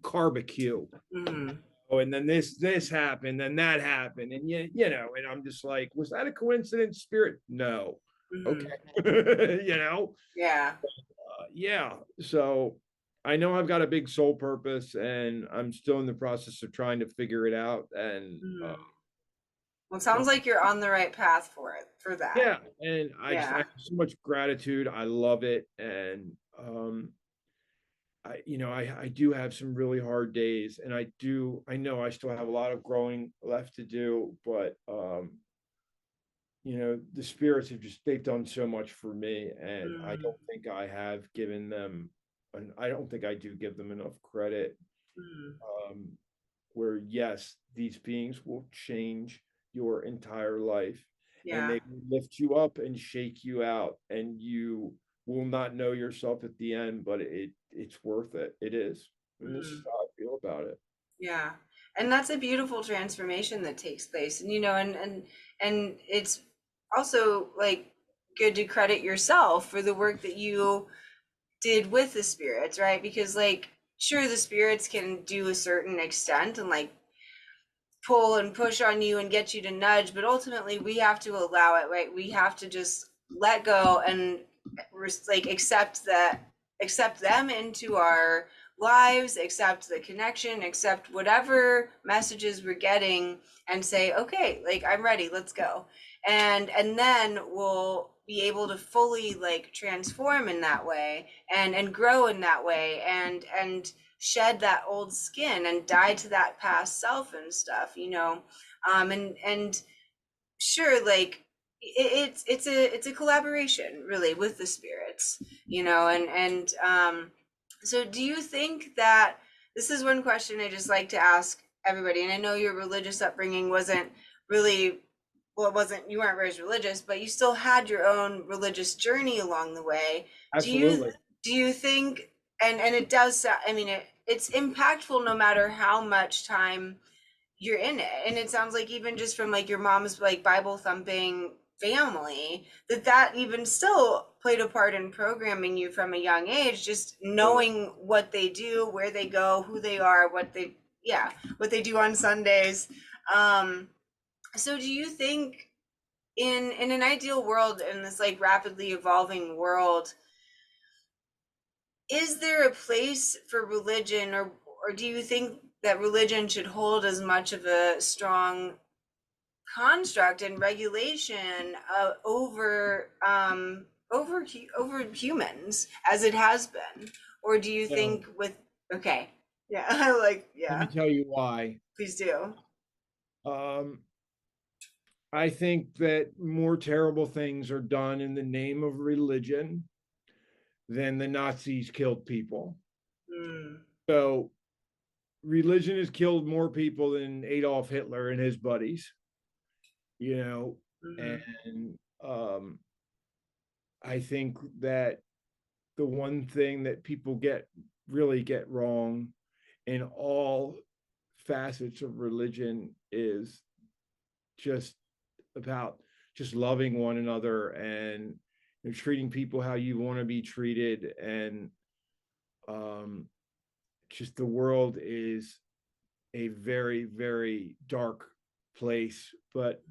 [SPEAKER 1] barbecue.
[SPEAKER 2] Mm-hmm.
[SPEAKER 1] Oh, and then this happened, and that happened, and and I'm just like, was that a coincidence, spirit? No. Okay.
[SPEAKER 2] Mm-hmm.
[SPEAKER 1] You know,
[SPEAKER 2] Yeah.
[SPEAKER 1] yeah. So I know I've got a big soul purpose, and I'm still in the process of trying to figure it out. And
[SPEAKER 2] Mm-hmm. Well, it sounds like you're on the right path for it, for that.
[SPEAKER 1] yeah, and I
[SPEAKER 2] Yeah.
[SPEAKER 1] have so much gratitude. I love it, and I do have some really hard days, and I know I still have a lot of growing left to do, but you know, the spirits have just, they've done so much for me, and I
[SPEAKER 2] Mm,
[SPEAKER 1] don't think I have given them, and I don't think I do give them enough credit.
[SPEAKER 2] mm.
[SPEAKER 1] Um, where yes, these beings will change your entire life, and
[SPEAKER 2] Yeah.
[SPEAKER 1] they will lift you up and shake you out, and you will not know yourself at the end, but it's worth it. It is. And this is
[SPEAKER 2] Mm.
[SPEAKER 1] how I feel about it.
[SPEAKER 2] Yeah. And that's a beautiful transformation that takes place. And you know, and it's also like good to credit yourself for the work that you did with the spirits, right? Because like sure the spirits can do a certain extent and like pull and push on you and get you to nudge, but ultimately we have to allow it, right? We have to just let go and like accept them into our lives, accept the connection, accept whatever messages we're getting, and say, okay, like I'm ready, let's go. And then we'll be able to fully like transform in that way and grow in that way and shed that old skin and die to that past self and stuff, you know. And sure, like it's a collaboration really with the spirits, you know. And so do you think that, this is one question I just like to ask everybody, and I know your religious upbringing wasn't really, well, it wasn't, you weren't raised religious, but you still had your own religious journey along the way. Do you
[SPEAKER 1] Absolutely.
[SPEAKER 2] do you think, and it does I mean it's impactful no matter how much time you're in it, and it sounds like even just from like your mom's like Bible thumping family, that even still played a part in programming you from a young age, just
[SPEAKER 1] Absolutely.
[SPEAKER 2] knowing what they do, where they go, who they are, what they, yeah, what they do on Sundays. um so do you think in an ideal world, in this like rapidly evolving world, is there a place for religion, or do you think that religion should hold as much of a strong construct and regulation over humans as it has been? Or do you
[SPEAKER 1] So
[SPEAKER 2] think with, okay, yeah, I like,
[SPEAKER 1] let me
[SPEAKER 2] yeah,
[SPEAKER 1] tell you why.
[SPEAKER 2] please do.
[SPEAKER 1] Um, I think that more terrible things are done in the name of religion than the Nazis killed people.
[SPEAKER 2] Mm,
[SPEAKER 1] So religion has killed more people than Adolf Hitler and his buddies, you know,
[SPEAKER 2] mm,
[SPEAKER 1] and I think that the one thing that people really get wrong in all facets of religion is just about just loving one another, and you know, treating people how you want to be treated, and um, just the world is a very, very dark place, but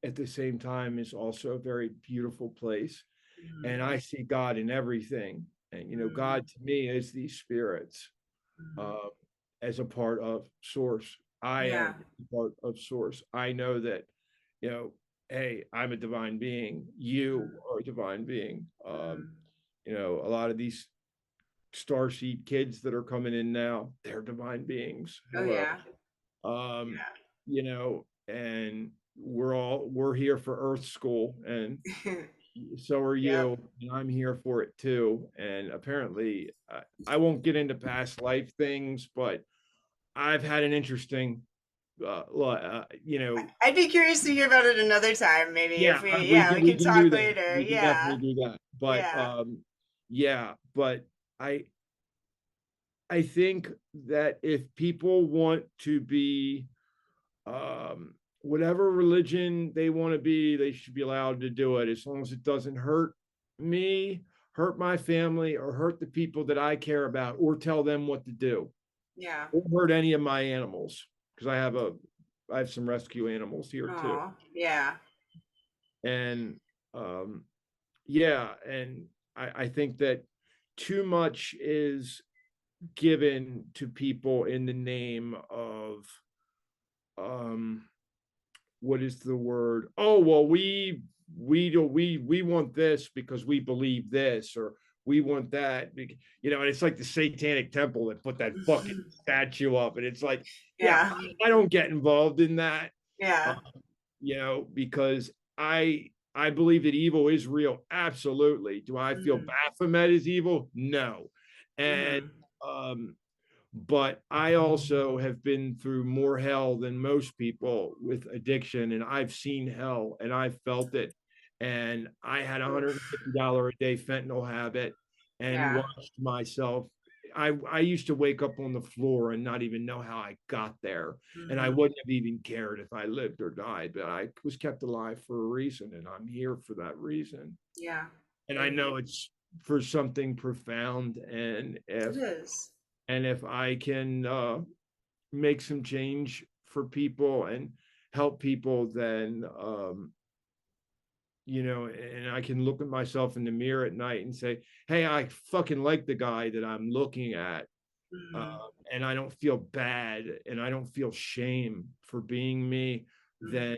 [SPEAKER 1] at the same time is also a very beautiful place.
[SPEAKER 2] mm,
[SPEAKER 1] And I see God in everything. And you know,
[SPEAKER 2] mm,
[SPEAKER 1] God to me is these spirits,
[SPEAKER 2] mm.
[SPEAKER 1] uh, as a part of Source. I
[SPEAKER 2] Yeah.
[SPEAKER 1] am a part of Source. I know that, you know, hey, I'm a divine being. You
[SPEAKER 2] Mm,
[SPEAKER 1] are a divine being.
[SPEAKER 2] mm.
[SPEAKER 1] You know, a lot of these starseed kids that are coming in now, they're divine beings.
[SPEAKER 2] Oh
[SPEAKER 1] Hello.
[SPEAKER 2] yeah.
[SPEAKER 1] Um, you know, and we're here for Earth School, and
[SPEAKER 2] Yeah.
[SPEAKER 1] so are
[SPEAKER 2] Yep.
[SPEAKER 1] you, and I'm here for it too. And apparently, I won't get into past life things, but I've had an interesting, you know,
[SPEAKER 2] I'd be curious to hear about it another time, maybe,
[SPEAKER 1] yeah,
[SPEAKER 2] if we,
[SPEAKER 1] we
[SPEAKER 2] yeah, we
[SPEAKER 1] can we
[SPEAKER 2] could
[SPEAKER 1] can do
[SPEAKER 2] talk
[SPEAKER 1] that.
[SPEAKER 2] later.
[SPEAKER 1] We can
[SPEAKER 2] Yeah.
[SPEAKER 1] definitely do that. But
[SPEAKER 2] Yeah.
[SPEAKER 1] yeah, but I I think that if people want to be whatever religion they want to be, they should be allowed to do it as long as it doesn't hurt me, hurt my family, or hurt the people that I care about, or tell them what to do,
[SPEAKER 2] Yeah.
[SPEAKER 1] or hurt any of my animals, because I have some rescue animals here too.
[SPEAKER 2] Oh, yeah.
[SPEAKER 1] And yeah, and I think that too much is given to people in the name of um what is the word? Oh, well, we want this because we believe this, or we want that. You know, and it's like the Satanic Temple that put that fucking statue up, and it's like, yeah,
[SPEAKER 2] Yeah.
[SPEAKER 1] I don't get involved in that. Uh,
[SPEAKER 2] Yeah.
[SPEAKER 1] you know, because I I believe that evil is real. Absolutely. Do I feel
[SPEAKER 2] Mm-hmm.
[SPEAKER 1] Baphomet is evil? No. And
[SPEAKER 2] Mm-hmm.
[SPEAKER 1] um, but I also have been through more hell than most people with addiction, and I've seen hell and I've felt it. And I had a
[SPEAKER 2] Oof.
[SPEAKER 1] $150 a day fentanyl habit and
[SPEAKER 2] Yeah.
[SPEAKER 1] watched myself. I used to wake up on the floor and not even know how I got there. And I
[SPEAKER 2] Mm-hmm.
[SPEAKER 1] wouldn't have even cared if I lived or died, but I was kept alive for a reason, and I'm here for that reason.
[SPEAKER 2] Yeah.
[SPEAKER 1] And I
[SPEAKER 2] It,
[SPEAKER 1] know it's for something profound.
[SPEAKER 2] it is.
[SPEAKER 1] And if I can make some change for people and help people, then and I can look at myself in the mirror at night and say, hey, I fucking like the guy that I'm looking at. uh,
[SPEAKER 2] Mm-hmm.
[SPEAKER 1] and I don't feel bad and I don't feel shame for being me,
[SPEAKER 2] Mm-hmm.
[SPEAKER 1] then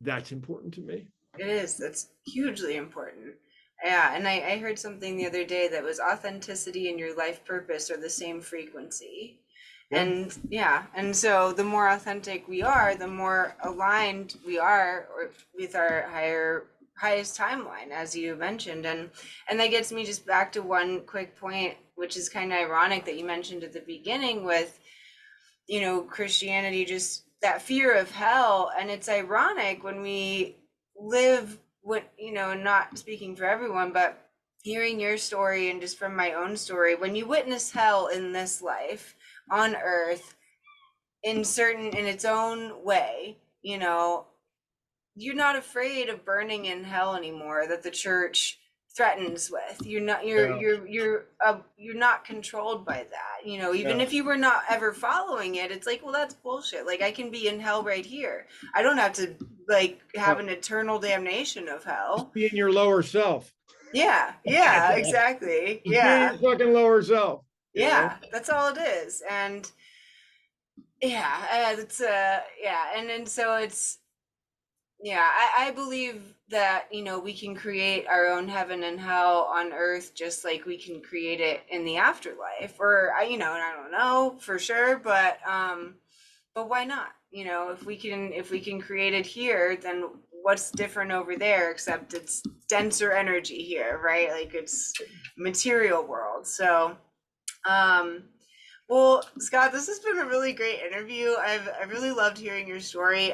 [SPEAKER 1] that's important to me.
[SPEAKER 2] It is. That's hugely important. Yeah, and I heard something the other day that was authenticity and your life purpose are the same frequency.
[SPEAKER 1] Yeah.
[SPEAKER 2] And yeah, and so the more authentic we are, the more aligned we are with our highest timeline, as you mentioned. And that gets me just back to one quick point, which is kind of ironic that you mentioned at the beginning with, Christianity, just that fear of hell. And it's ironic when we live what, not speaking for everyone, but hearing your story and just from my own story, when you witness hell in this life on earth in its own way, you're not afraid of burning in hell anymore that the church threatens with. You're not
[SPEAKER 1] Yeah.
[SPEAKER 2] you're not controlled by that. Even
[SPEAKER 1] Yeah.
[SPEAKER 2] if you were not ever following it, it's like, well, that's bullshit. Like, I can be in hell right here. I don't have to, like, have an eternal damnation of
[SPEAKER 1] Just
[SPEAKER 2] hell.
[SPEAKER 1] be in your lower self.
[SPEAKER 2] Yeah, yeah, exactly.
[SPEAKER 1] Just be in
[SPEAKER 2] Yeah.
[SPEAKER 1] your fucking lower self.
[SPEAKER 2] Yeah, that's all it is. And yeah, it's yeah, and so it's, yeah, I believe that, we can create our own heaven and hell on earth just like we can create it in the afterlife. Or and I don't know for sure, but why not? If we can create it here, then what's different over there except it's denser energy here, right? Like, it's material world. So, um well, Scott, this has been a really great interview. I've really loved hearing your story.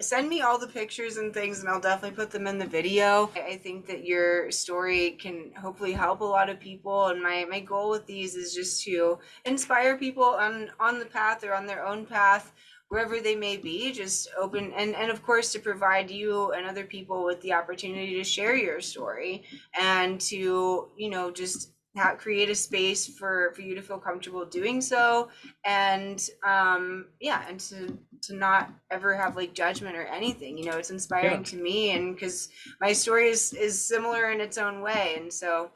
[SPEAKER 2] Send me all the pictures and things, and I'll definitely put them in the video. I think that your story can hopefully help a lot of people, and my goal with these is just to inspire people on the path or on their own path, wherever they may be. Just open and of course to provide you and other people with the opportunity to share your story and to just create a space for you to feel comfortable doing so. And yeah, and to not ever have like judgment or anything. It's
[SPEAKER 1] Yeah.
[SPEAKER 2] inspiring to me, and because my story is similar in its own way. And so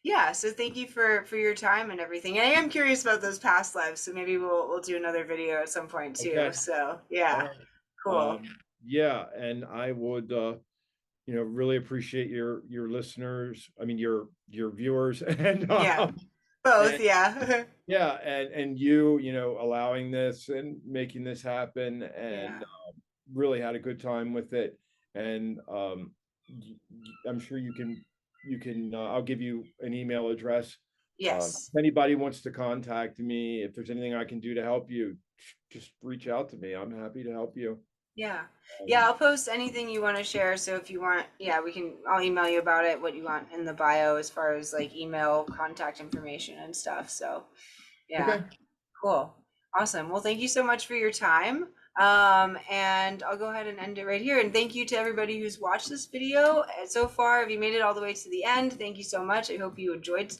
[SPEAKER 2] yeah, so thank you for your time and everything. And I am curious about those past lives, so maybe we'll do another video at some point too.
[SPEAKER 1] Okay.
[SPEAKER 2] So
[SPEAKER 1] All
[SPEAKER 2] yeah,
[SPEAKER 1] right.
[SPEAKER 2] cool.
[SPEAKER 1] Yeah, and I would really appreciate your listeners, I mean your viewers,
[SPEAKER 2] Yeah,
[SPEAKER 1] and
[SPEAKER 2] both. Yeah.
[SPEAKER 1] yeah, and you allowing this and making this happen, and
[SPEAKER 2] Yeah.
[SPEAKER 1] really had a good time with it. And I'm sure you can I'll give you an email address.
[SPEAKER 2] Yes.
[SPEAKER 1] If anybody wants to contact me, if there's anything I can do to help you, just reach out to me. I'm happy to help you.
[SPEAKER 2] Yeah. Yeah,
[SPEAKER 1] um,
[SPEAKER 2] I'll post anything you want to share. So if you want, yeah, I'll email you about it, what you want in the bio as far as like email, contact information and stuff. So yeah,
[SPEAKER 1] okay.
[SPEAKER 2] cool. Awesome. Well, thank you so much for your time. And I'll go ahead and end it right here. And thank you to everybody who's watched this video so far. If you made it all the way to the end, thank you so much. I hope you enjoyed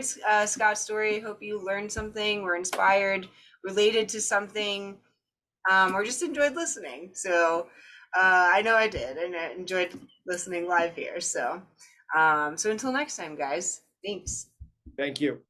[SPEAKER 2] Scott's story. I hope you learned something, were inspired, related to something, or just enjoyed listening. So I know I did, and I enjoyed listening live here. So, so until next time, guys, thanks.
[SPEAKER 1] Thank you.